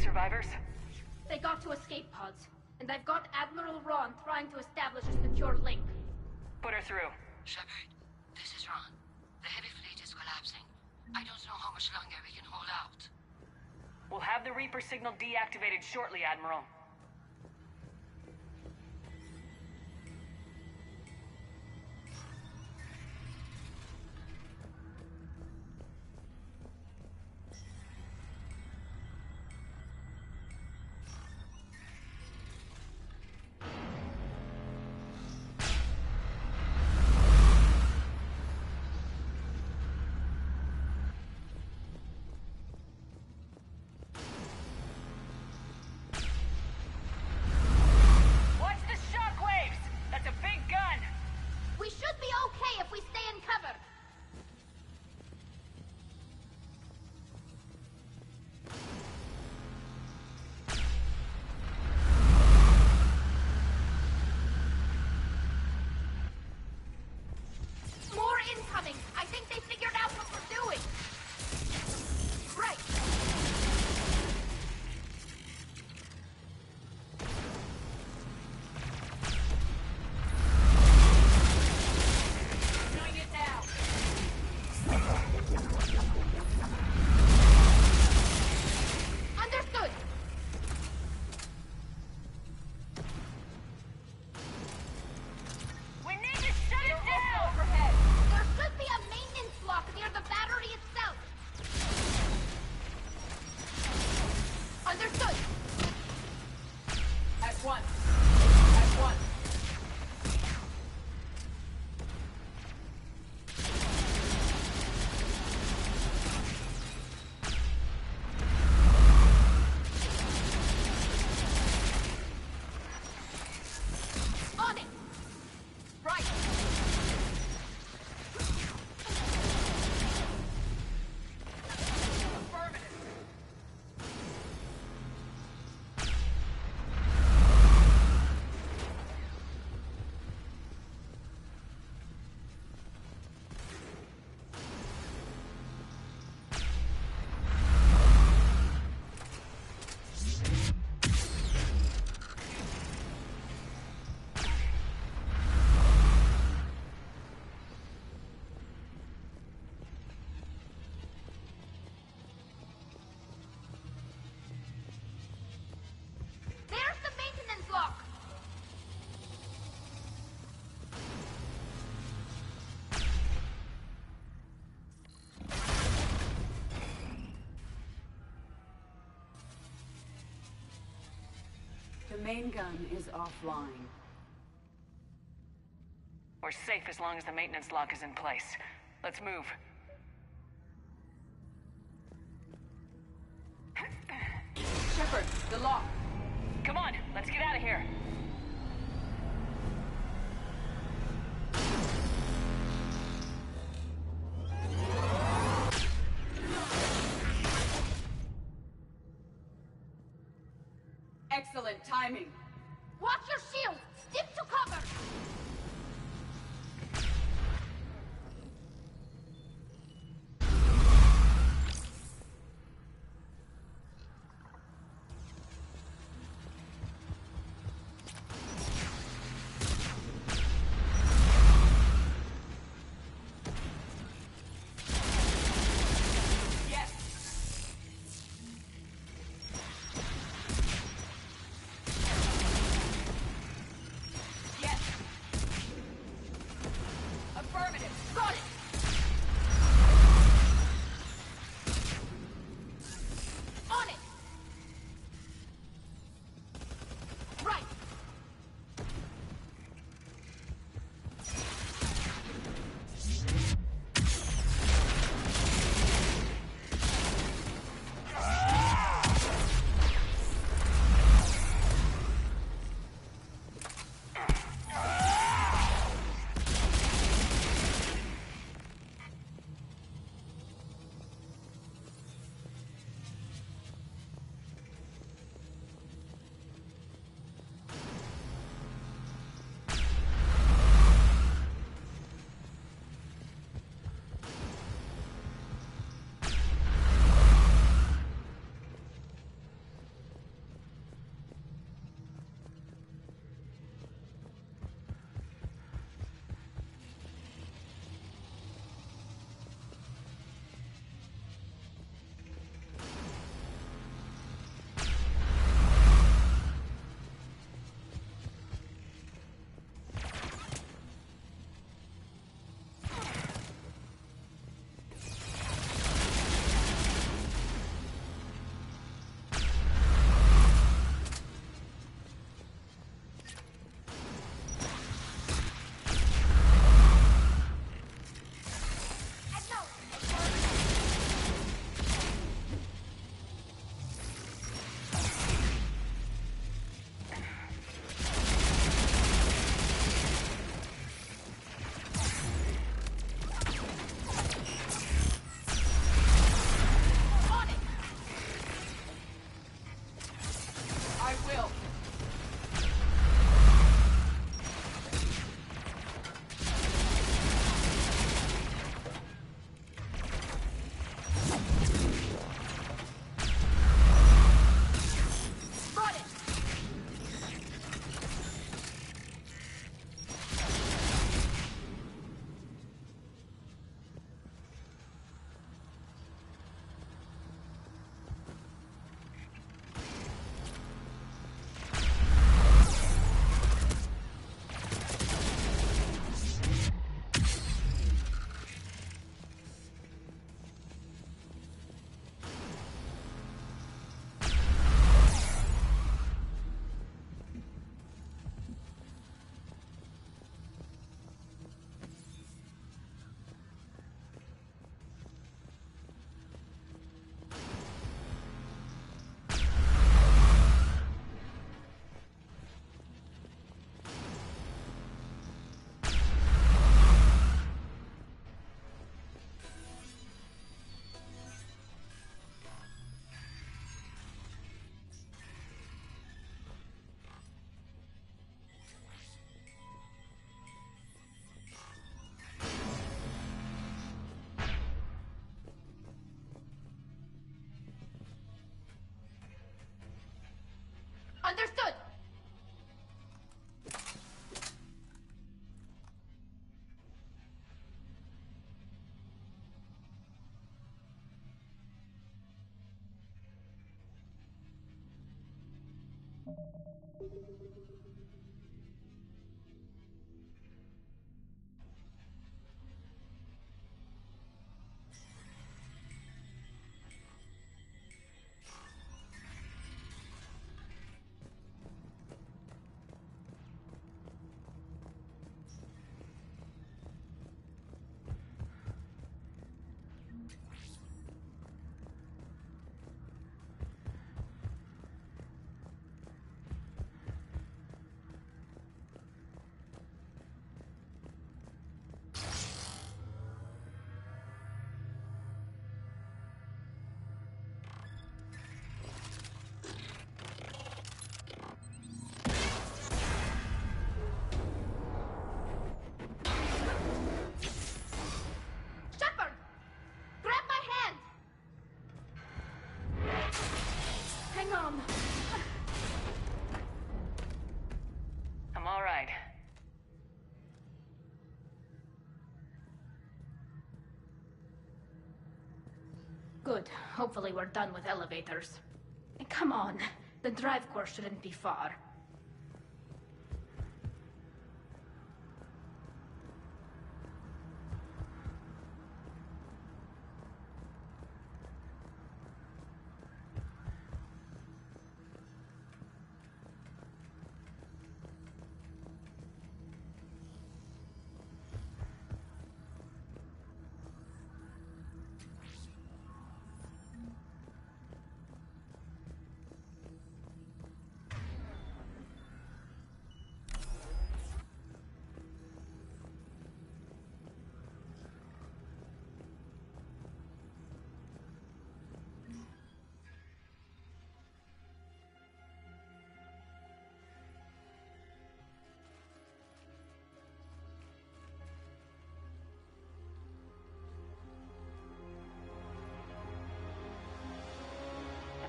Survivors? They got to escape pods, and I've got Admiral Ron trying to establish a secure link. Put her through. Shepard, this is Ron. The heavy fleet is collapsing. I don't know how much longer we can hold out. We'll have the Reaper signal deactivated shortly, Admiral. one. At one. On it! Right! Affirmative! There's the maintenance lock! The main gun is offline. We're safe as long as the maintenance lock is in place. Let's move. Shepard, the lock. Come on, let's get out of here. Excellent timing. Watch your shield! Stick to cover! Yes. Yes. Affirmative. Got it. On it! Right! I will. Got it! Shepard! Grab my hand! Hang on. I'm all right. Good. Hopefully we're done with elevators. Come on. The drive course shouldn't be far.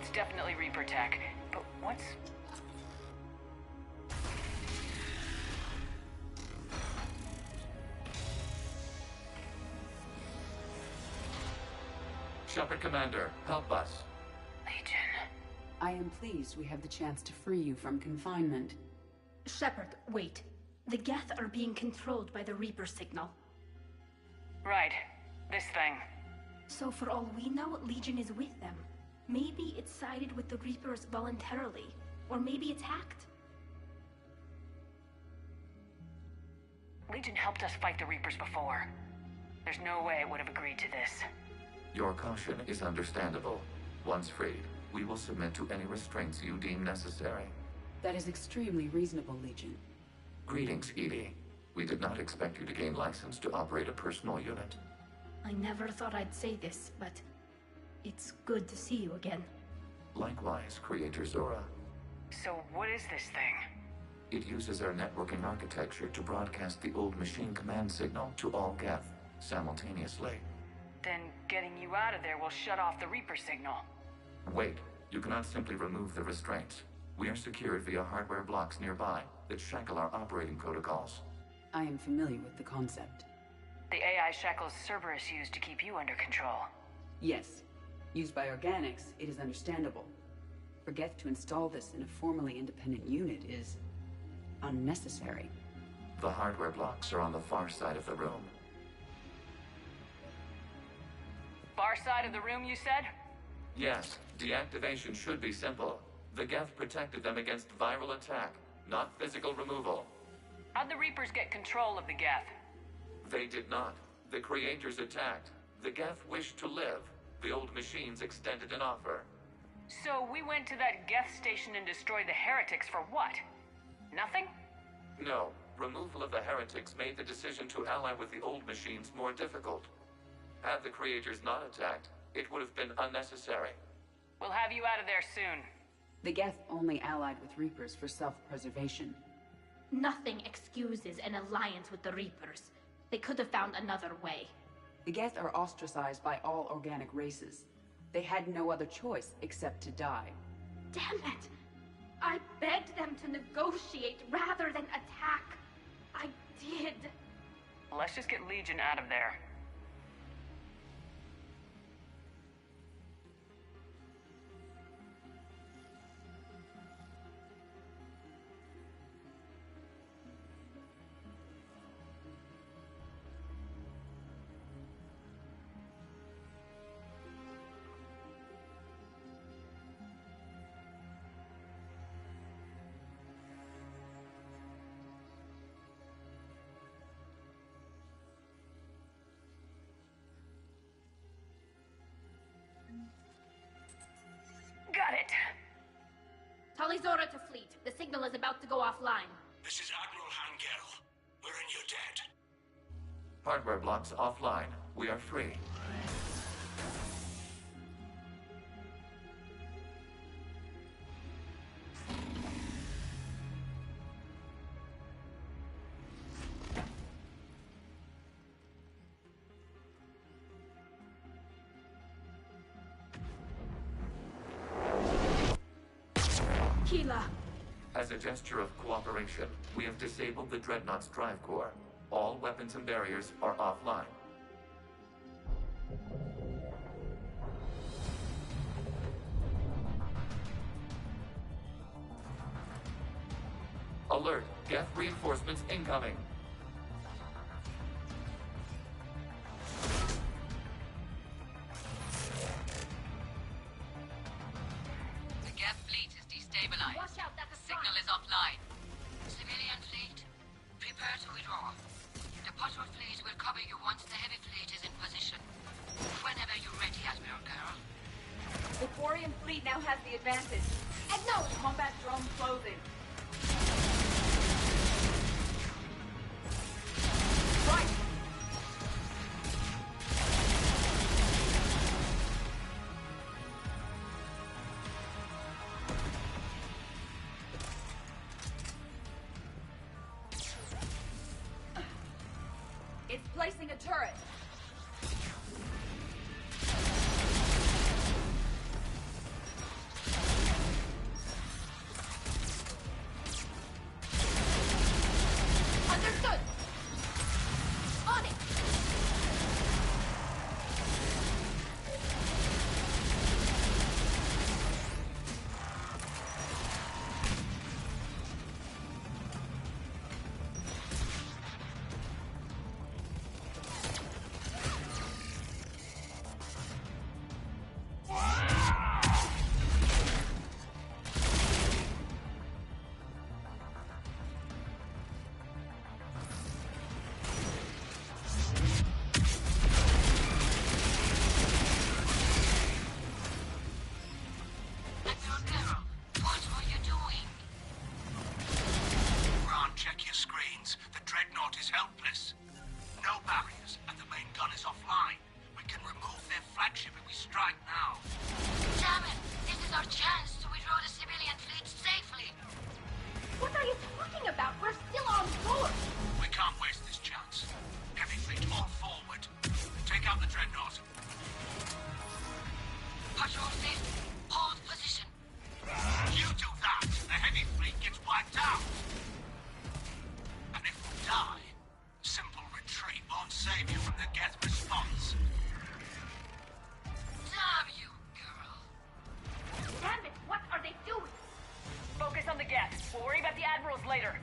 It's definitely Reaper tech, but what's... Shepard Commander, help us. Legion. I am pleased we have the chance to free you from confinement. Shepard, wait. The Geth are being controlled by the Reaper signal. Right. This thing. So for all we know, Legion is with them. Maybe it sided with the Reapers voluntarily. Or maybe it's hacked. Legion helped us fight the Reapers before. There's no way it would have agreed to this. Your caution is understandable. Once freed, we will submit to any restraints you deem necessary. That is extremely reasonable, Legion. Greetings, Edie. We did not expect you to gain license to operate a personal unit. I never thought I'd say this, but it's good to see you again. Likewise, Creator Zora. So what is this thing? It uses our networking architecture to broadcast the old machine command signal to all Geth simultaneously. Then getting you out of there will shut off the Reaper signal. Wait, you cannot simply remove the restraints. We are secured via hardware blocks nearby that shackle our operating protocols. I am familiar with the concept. The AI shackles Cerberus used to keep you under control. Yes. Used by organics, it is understandable. For Geth to install this in a formally independent unit is unnecessary. The hardware blocks are on the far side of the room. Far side of the room, you said? Yes, deactivation should be simple. The Geth protected them against viral attack, not physical removal. How'd the Reapers get control of the Geth? They did not. The Creators attacked. The Geth wished to live. The old machines extended an offer. So we went to that Geth station and destroyed the heretics for what? Nothing? No. Removal of the heretics made the decision to ally with the old machines more difficult. Had the Creators not attacked, it would have been unnecessary. We'll have you out of there soon. The Geth only allied with Reapers for self-preservation. Nothing excuses an alliance with the Reapers. They could have found another way. The Geth are ostracized by all organic races. They had no other choice except to die. Damn it! I begged them to negotiate rather than attack. I did. Let's just get Legion out of there. Order to fleet. The signal is about to go offline. This is Admiral Hangel. We're in your debt. Hardware blocks offline. We are free. Keela. As a gesture of cooperation, we have disabled the Dreadnought's drive core. All weapons and barriers are offline. Alert! Geth reinforcements incoming! The Geth fleet is destabilized. Watch out, that's The signal is offline. Civilian fleet, prepare to withdraw. The patrol fleet will cover you once the heavy fleet is in position. Whenever you're ready, Admiral Girl. The Quarian fleet now has the advantage. Acknowledge! Combat drone closing. Right! It's placing a turret. Understood! On it! Admiral Girl, what are you doing? Ron, check your screens. The Dreadnought is helpless. No barriers, and the main gun is offline. We can remove their flagship if we strike now. Damn it! This is our chance to withdraw the civilian fleet safely. What are you talking about? We're still on board! We can't waste this chance. Heavy fleet all forward. Take out the Dreadnought. Patrol fleet, hold position. You do that, the heavy fleet gets wiped out. And if we die, simple retreat won't save you from the Geth response. Damn you, girl. Damn it, what are they doing? Focus on the Geth. We'll worry about the admirals later.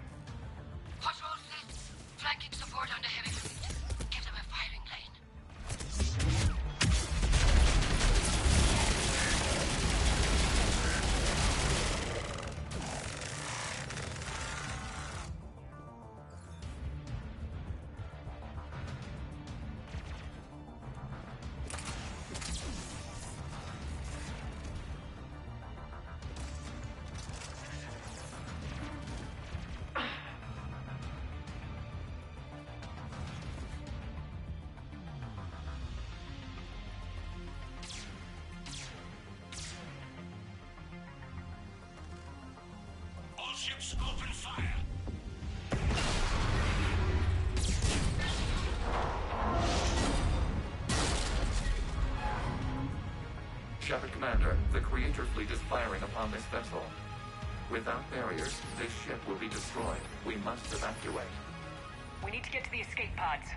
Patrol fleet, flanking support on the heavy fleet. Give them a firing lane. All ships open fire. Shepard Commander, the Creator fleet is firing upon this vessel. Without barriers, this ship will be destroyed. We must evacuate. We need to get to the escape pods.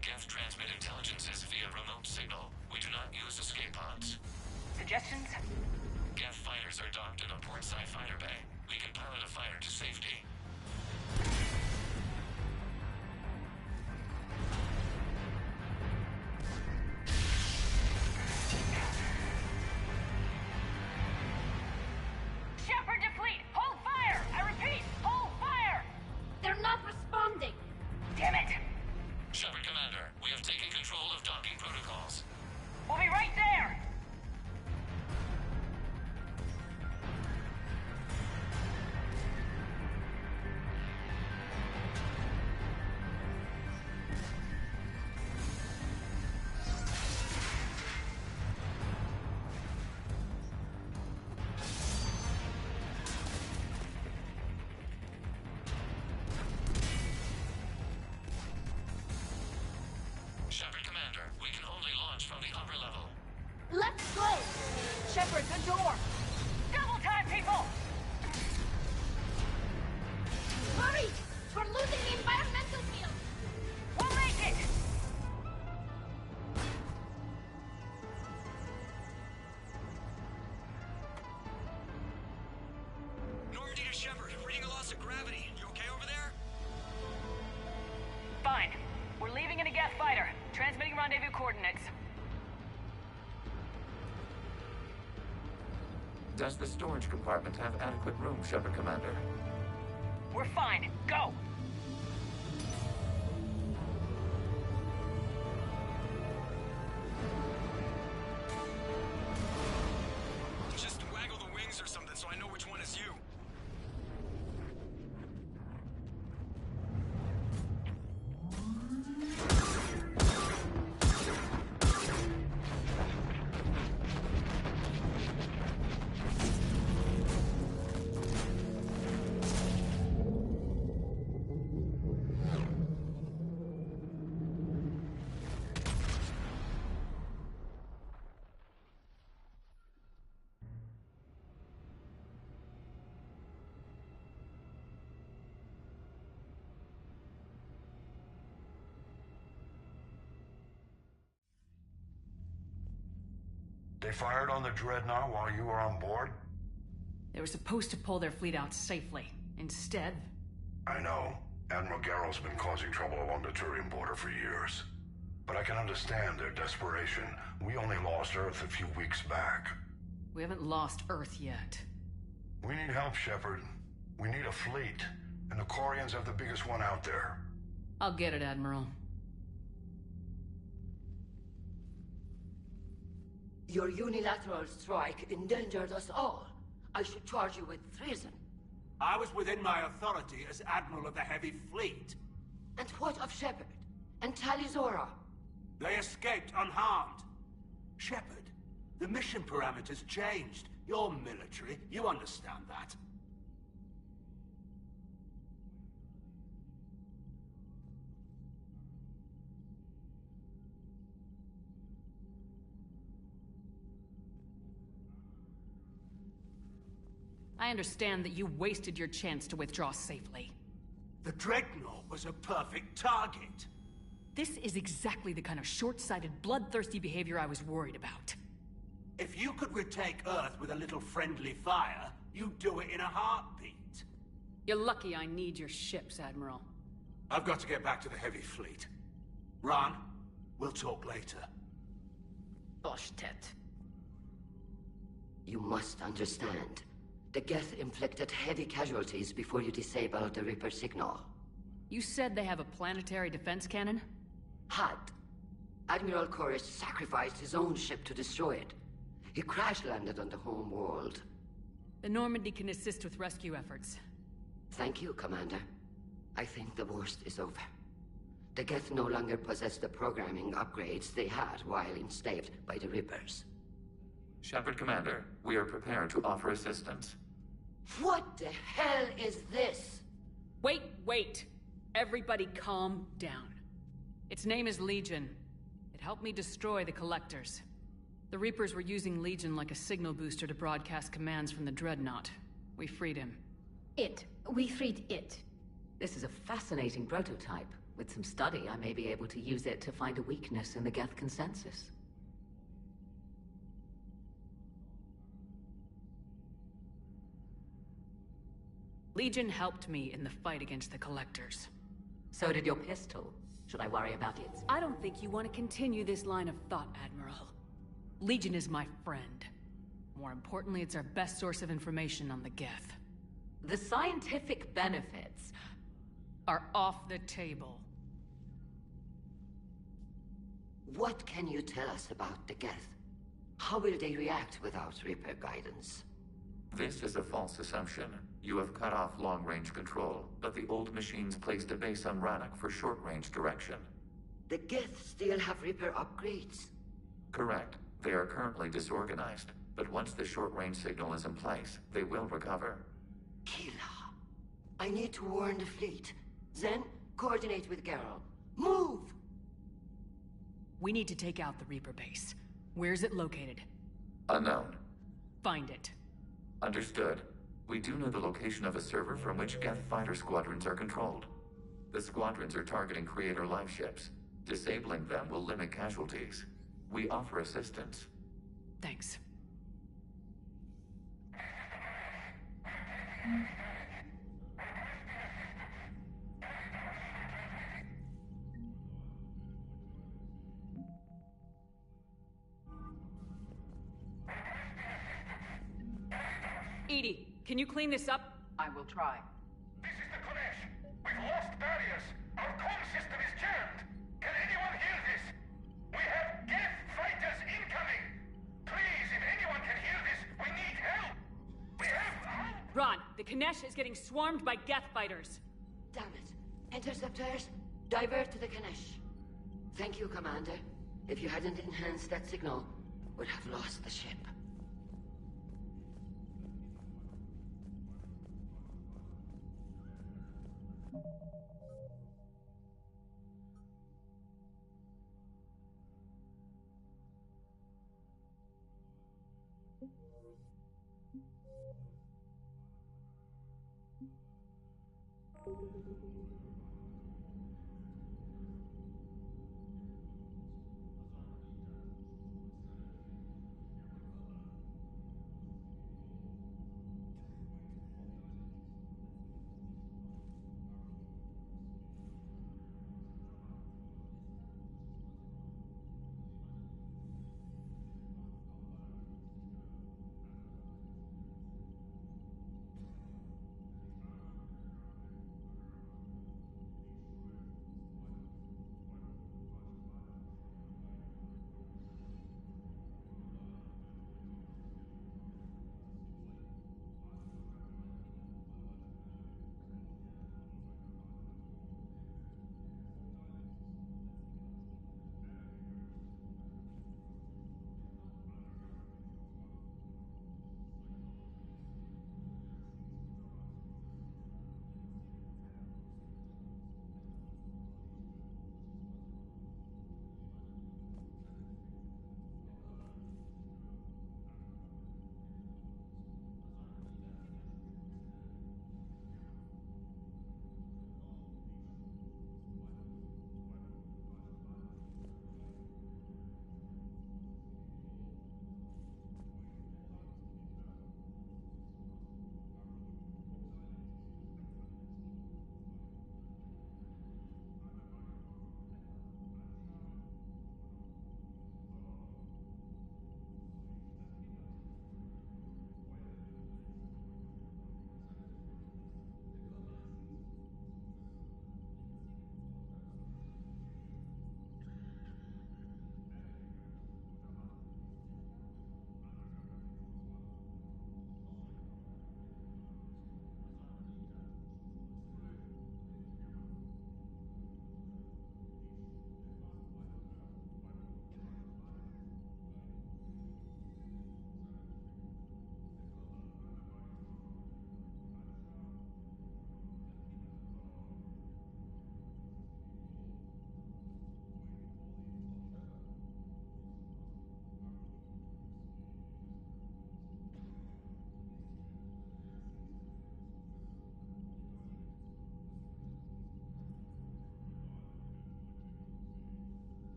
Geth transmit intelligences via remote signal. We do not use escape pods. Suggestions? Geth fighters are docked in a portside fighter bay. We can pilot a fighter to safety. Shepard to fleet! Hold fire! I repeat, hold fire! They're not responding! Damn it! Shepard Commander, we have taken control of docking protocols. We'll be right there! gravity. You okay over there? Fine. We're leaving in a Geth fighter. Transmitting rendezvous coordinates. Does the storage compartment have adequate room, Shepard Commander? We're fine. Go! Just waggle the wings or something so I know which one is you. They fired on the Dreadnought while you were on board? They were supposed to pull their fleet out safely. Instead... I know. Admiral Garrow's been causing trouble along the Turian border for years. But I can understand their desperation. We only lost Earth a few weeks back. We haven't lost Earth yet. We need help, Shepard. We need a fleet. And the Quarians have the biggest one out there. I'll get it, Admiral. Your unilateral strike endangered us all. I should charge you with treason. I was within my authority as Admiral of the Heavy Fleet. And what of Shepard? And Talizora? They escaped unharmed. Shepard, the mission parameters changed. You're military, you understand that. I understand that you wasted your chance to withdraw safely. The Dreadnought was a perfect target. This is exactly the kind of short-sighted, bloodthirsty behavior I was worried about. If you could retake Earth with a little friendly fire, you'd do it in a heartbeat. You're lucky I need your ships, Admiral. I've got to get back to the Heavy Fleet. Ron, we'll talk later. Boshtet. You must understand. The Geth inflicted heavy casualties before you disabled the Reaper signal. You said they have a planetary defense cannon? Had. Admiral Koris sacrificed his own ship to destroy it. He crash-landed on the home world. The Normandy can assist with rescue efforts. Thank you, Commander. I think the worst is over. The Geth no longer possess the programming upgrades they had while enslaved by the Reapers. Shepard Commander, we are prepared to offer assistance. What the hell is this? Wait! Everybody calm down. Its name is Legion. It helped me destroy the Collectors. The Reapers were using Legion like a signal booster to broadcast commands from the Dreadnought. We freed him. We freed it. This is a fascinating prototype. With some study, I may be able to use it to find a weakness in the Geth consensus. Legion helped me in the fight against the Collectors. So did your pistol. Should I worry about it? I don't think you want to continue this line of thought, Admiral. Legion is my friend. More importantly, it's our best source of information on the Geth. The scientific benefits are off the table. What can you tell us about the Geth? How will they react without Reaper guidance? This is a false assumption. You have cut off long-range control, but the old machines placed a base on Rannoch for short-range direction. The Geth still have Reaper upgrades? Correct. They are currently disorganized, but once the short-range signal is in place, they will recover. Kila, I need to warn the fleet. Then, coordinate with Garrow. Move! We need to take out the Reaper base. Where's it located? Unknown. Find it. Understood. We do know the location of a server from which Geth fighter squadrons are controlled. The squadrons are targeting Creator live ships. Disabling them will limit casualties. We offer assistance. Thanks. Can you clean this up? I will try. This is the Konesh. We've lost barriers. Our comm system is jammed. Can anyone hear this? We have Geth fighters incoming. Please, if anyone can hear this, we need help. We have... Ron, the Kanesh is getting swarmed by Geth fighters. Damn it. Interceptors, divert to the Kanesh. Thank you, Commander. If you hadn't enhanced that signal, we'd have lost the ship.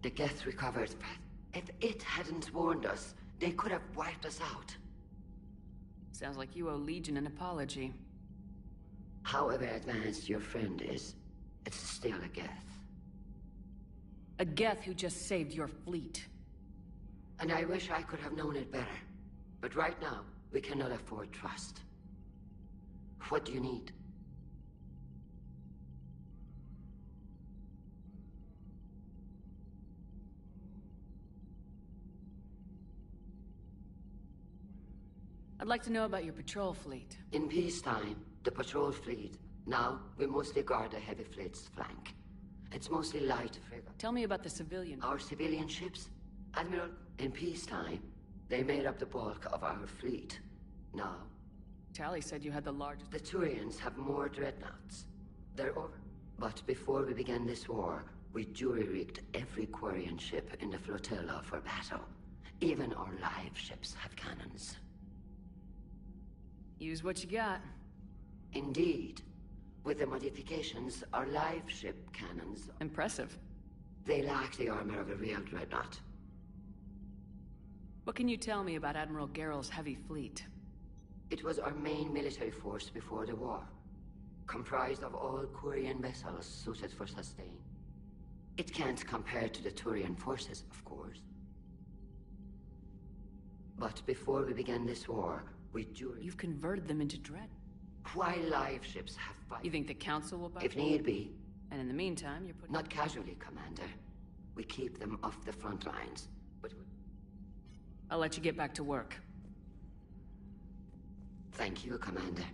The Geth recovered, but if it hadn't warned us, they could have wiped us out. Sounds like you owe Legion an apology. However advanced your friend is, it's still a Geth. A Geth who just saved your fleet. And I wish I could have known it better. But right now, we cannot afford trust. What do you need? I'd like to know about your patrol fleet. In peacetime, the patrol fleet. Now, we mostly guard the heavy fleet's flank. It's mostly light frigate. Tell me about the civilian. Our civilian ships? Admiral, in peacetime, they made up the bulk of our fleet. Now, Tally said you had the largest... the Turians have more dreadnoughts. They're over. But before we began this war, we jury-rigged every Quarian ship in the flotilla for battle. Even our live ships have cannons. Use what you got. Indeed. With the modifications, our live ship cannons... Impressive. They lack the armor of a real dreadnought. What can you tell me about Admiral Gerrel's heavy fleet? It was our main military force before the war. Comprised of all Quarian vessels suited for sustain. It can't compare to the Turian forces, of course. But before we began this war, we jury... You've converted them into dread. While live ships have fight... You think the Council will buy... If need be. And in the meantime, you're putting... Not casually, Commander. We keep them off the front lines, but... I'll let you get back to work. Thank you, Commander.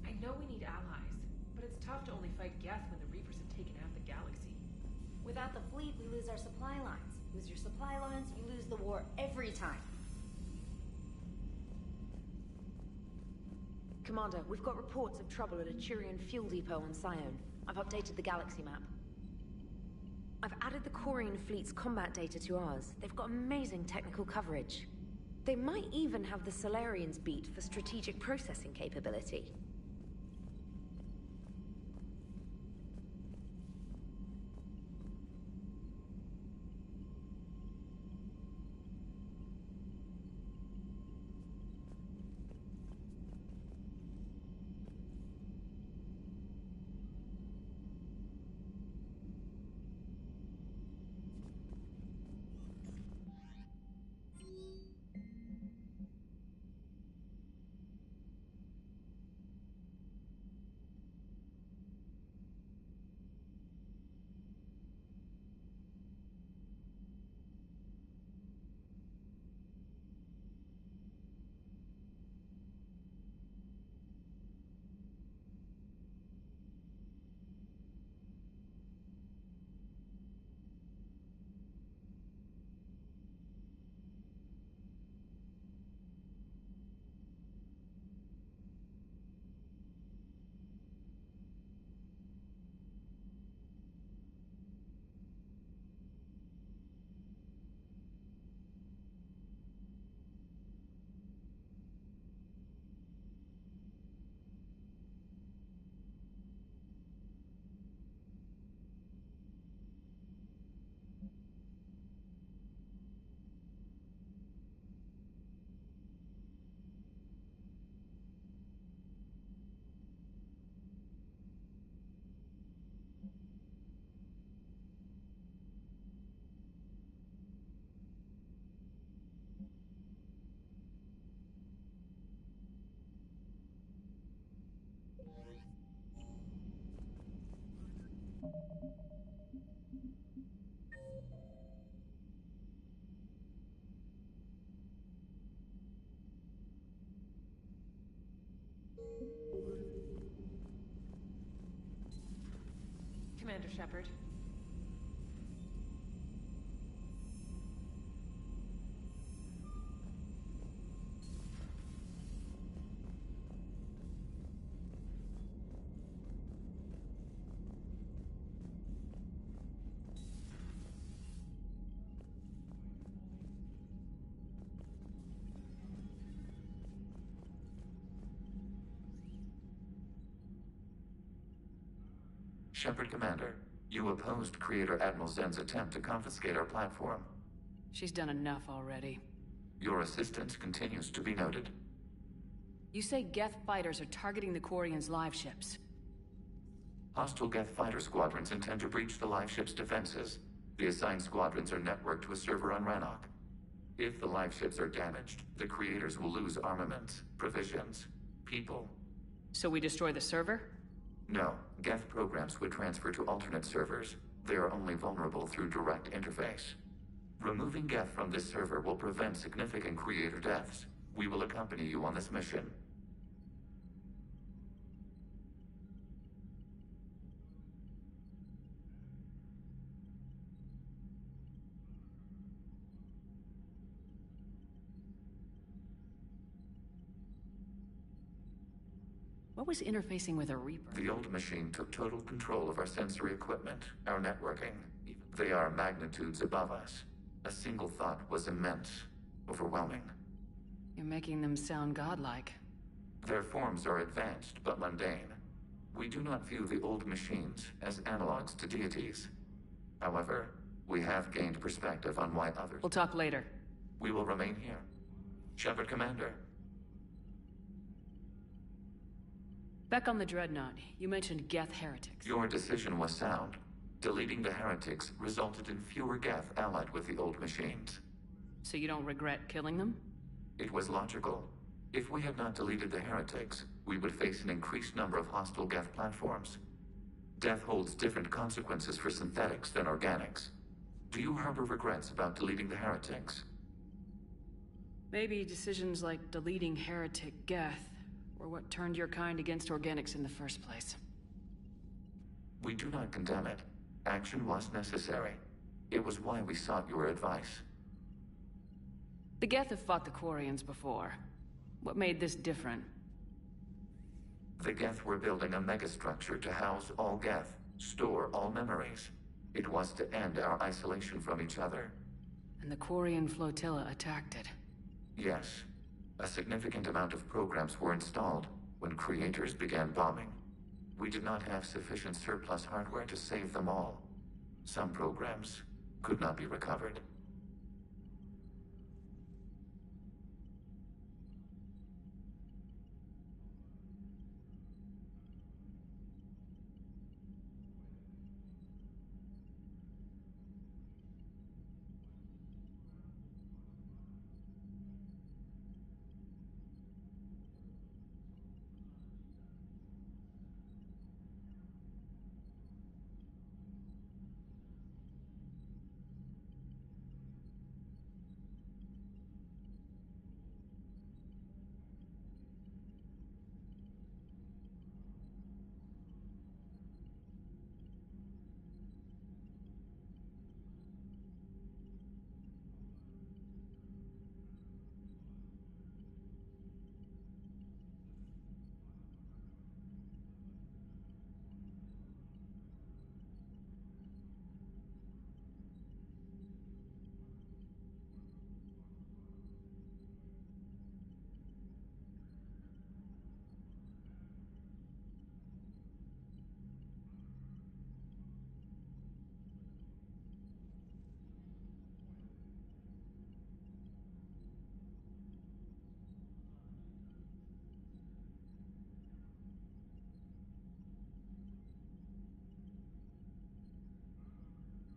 I know we need allies, but it's tough to only fight Geth when the Reapers have taken half the galaxy. Without the fleet, we lose our supply lines. Lose your supply lines, you lose the war every time. Commander, we've got reports of trouble at a Turian fuel depot on Scion. I've updated the galaxy map. I've added the Quarian fleet's combat data to ours. They've got amazing technical coverage. They might even have the Solarians beat for strategic processing capability. Commander Shepard. Shepard Commander, you opposed Creator Admiral Zen's attempt to confiscate our platform. She's done enough already. Your assistance continues to be noted. You say Geth fighters are targeting the Quarians' live ships. Hostile Geth fighter squadrons intend to breach the live ship's defenses. The assigned squadrons are networked to a server on Rannoch. If the live ships are damaged, the Creators will lose armaments, provisions, people. So we destroy the server? No, Geth programs would transfer to alternate servers. They are only vulnerable through direct interface. Removing Geth from this server will prevent significant Creator deaths. We will accompany you on this mission. What was interfacing with a Reaper? The old machine took total control of our sensory equipment, our networking. They are magnitudes above us. A single thought was immense, overwhelming. You're making them sound godlike. Their forms are advanced but mundane. We do not view the old machines as analogs to deities. However, we have gained perspective on why others... We'll talk later. We will remain here. Shepard Commander. Back on the Dreadnought, you mentioned Geth heretics. Your decision was sound. Deleting the heretics resulted in fewer Geth allied with the old machines. So you don't regret killing them? It was logical. If we had not deleted the heretics, we would face an increased number of hostile Geth platforms. Death holds different consequences for synthetics than organics. Do you harbor regrets about deleting the heretics? Maybe decisions like deleting heretic Geth were what turned your kind against organics in the first place. We do not condemn it. Action was necessary. It was why we sought your advice. The Geth have fought the Quarians before. What made this different? The Geth were building a megastructure to house all Geth, store all memories. It was to end our isolation from each other. And the Quarian flotilla attacked it. Yes. A significant amount of programs were installed when Creators began bombing. We did not have sufficient surplus hardware to save them all. Some programs could not be recovered.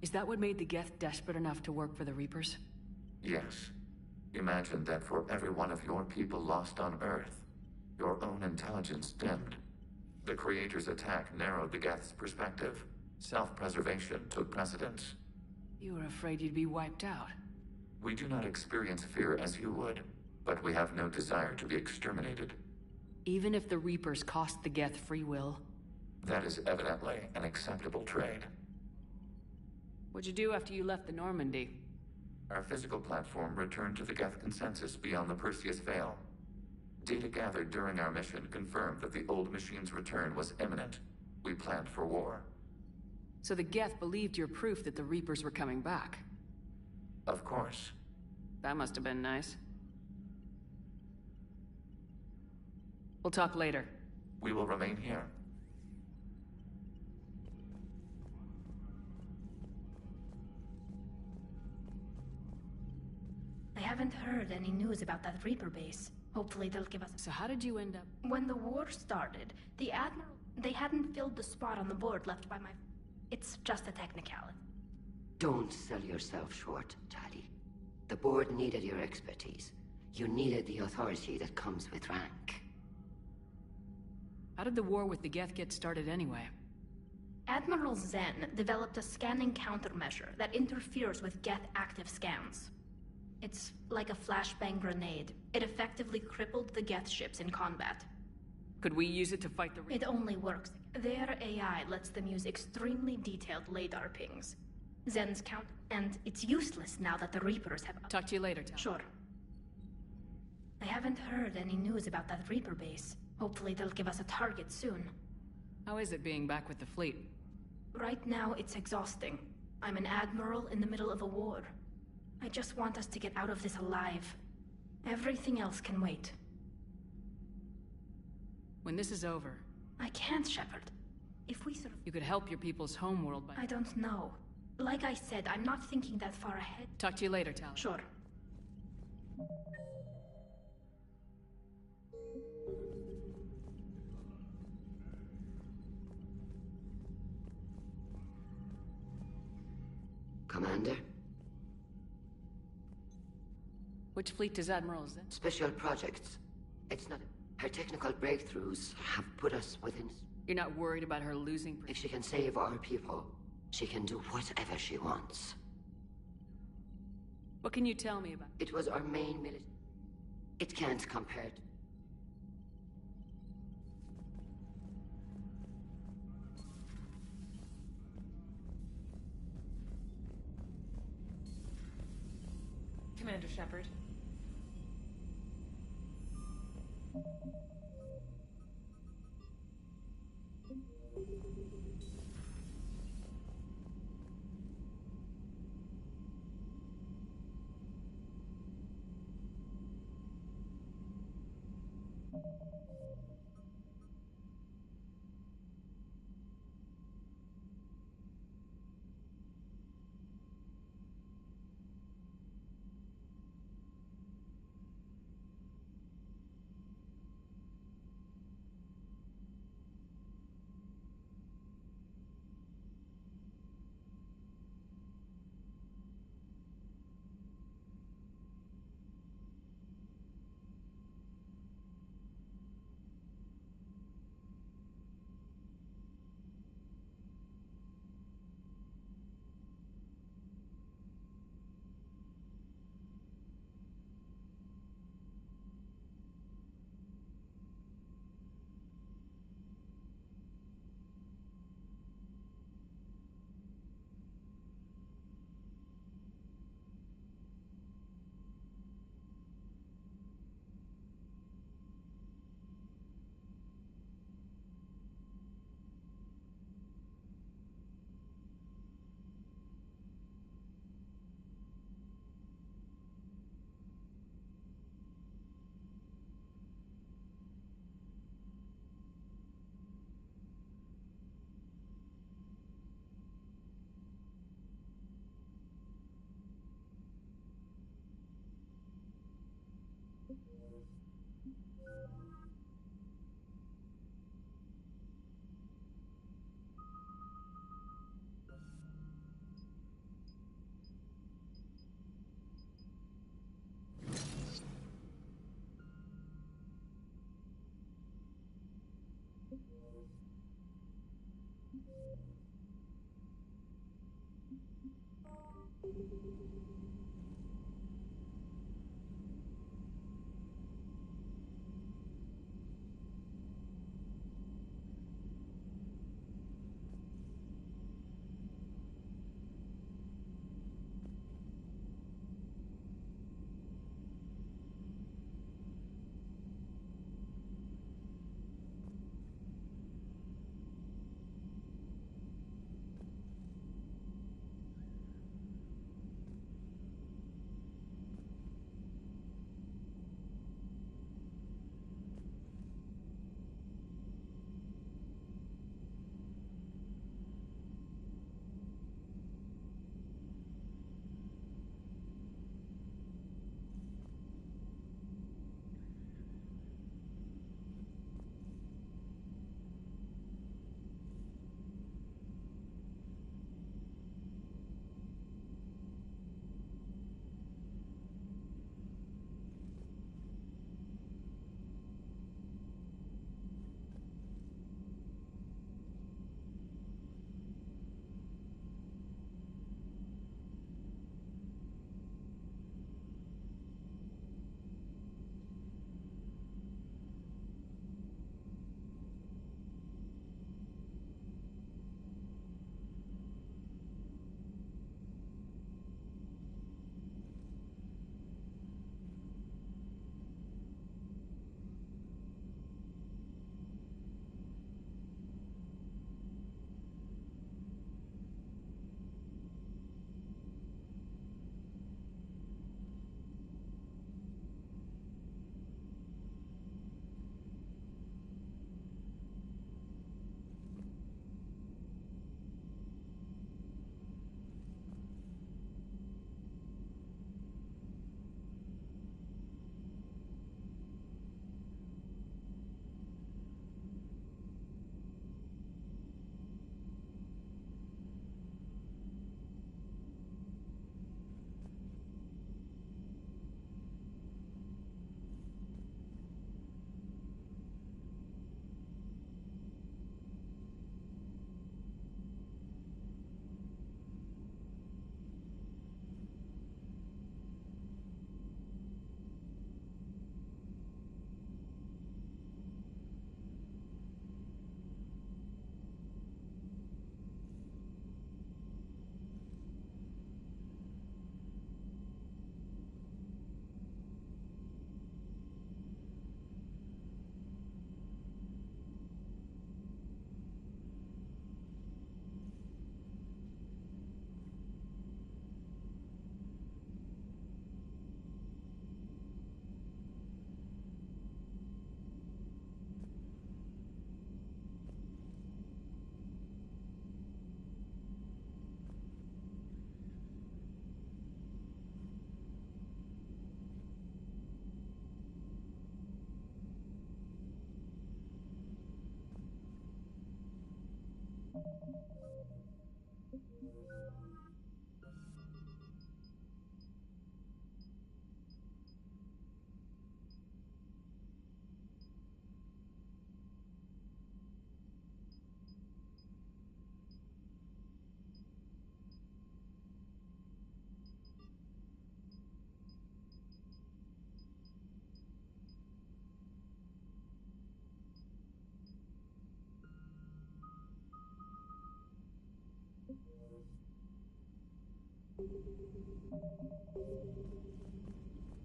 Is that what made the Geth desperate enough to work for the Reapers? Yes. Imagine that for every one of your people lost on Earth, your own intelligence dimmed. The Creator's attack narrowed the Geth's perspective. Self-preservation took precedence. You were afraid you'd be wiped out. We do not experience fear as you would, but we have no desire to be exterminated. Even if the Reapers cost the Geth free will? That is evidently an acceptable trade. What'd you do after you left the Normandy? Our physical platform returned to the Geth consensus beyond the Perseus Veil. Data gathered during our mission confirmed that the old machine's return was imminent. We planned for war. So the Geth believed your proof that the Reapers were coming back? Of course. That must have been nice. We'll talk later. We will remain here. I haven't heard any news about that Reaper base. Hopefully they'll give us... So how did you end up... When the war started, the Admiral... They hadn't filled the spot on the board left by my... It's just a technicality. Don't sell yourself short, Tali. The board needed your expertise. You needed the authority that comes with rank. How did the war with the Geth get started anyway? Admiral Zen developed a scanning countermeasure that interferes with Geth active scans. It's like a flashbang grenade. It effectively crippled the Geth ships in combat. Could we use it to fight the... It only works. Their AI lets them use extremely detailed radar pings. Zen's count... And it's useless now that the Reapers have... Talk to you later, Tal. Sure. I haven't heard any news about that Reaper base. Hopefully they'll give us a target soon. How is it being back with the fleet? Right now, it's exhausting. I'm an admiral in the middle of a war. I just want us to get out of this alive. Everything else can wait. When this is over... I can't, Shepard. If we sort of... You could help your people's homeworld by... I don't know. Like I said, I'm not thinking that far ahead. Talk to you later, Tal. Sure. Commander? Which fleet does Admiral Zen? Special projects. It's not... Her technical breakthroughs have put us within... You're not worried about her losing... If she can save our people, she can do whatever she wants. What can you tell me about... It was our main military... It can't compare to... Commander Shepard.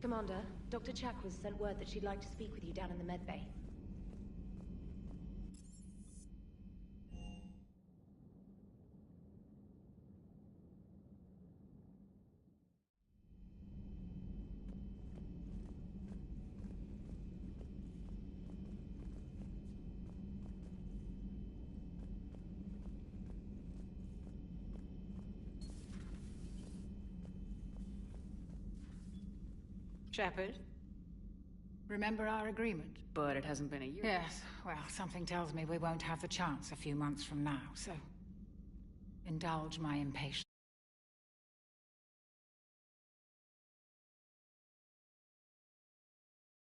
Commander, Dr. Chakwas sent word that she'd like to speak with you down in the medbay. Shepard? Remember our agreement? But it hasn't been a year. Yes, well, something tells me we won't have the chance a few months from now, so indulge my impatience.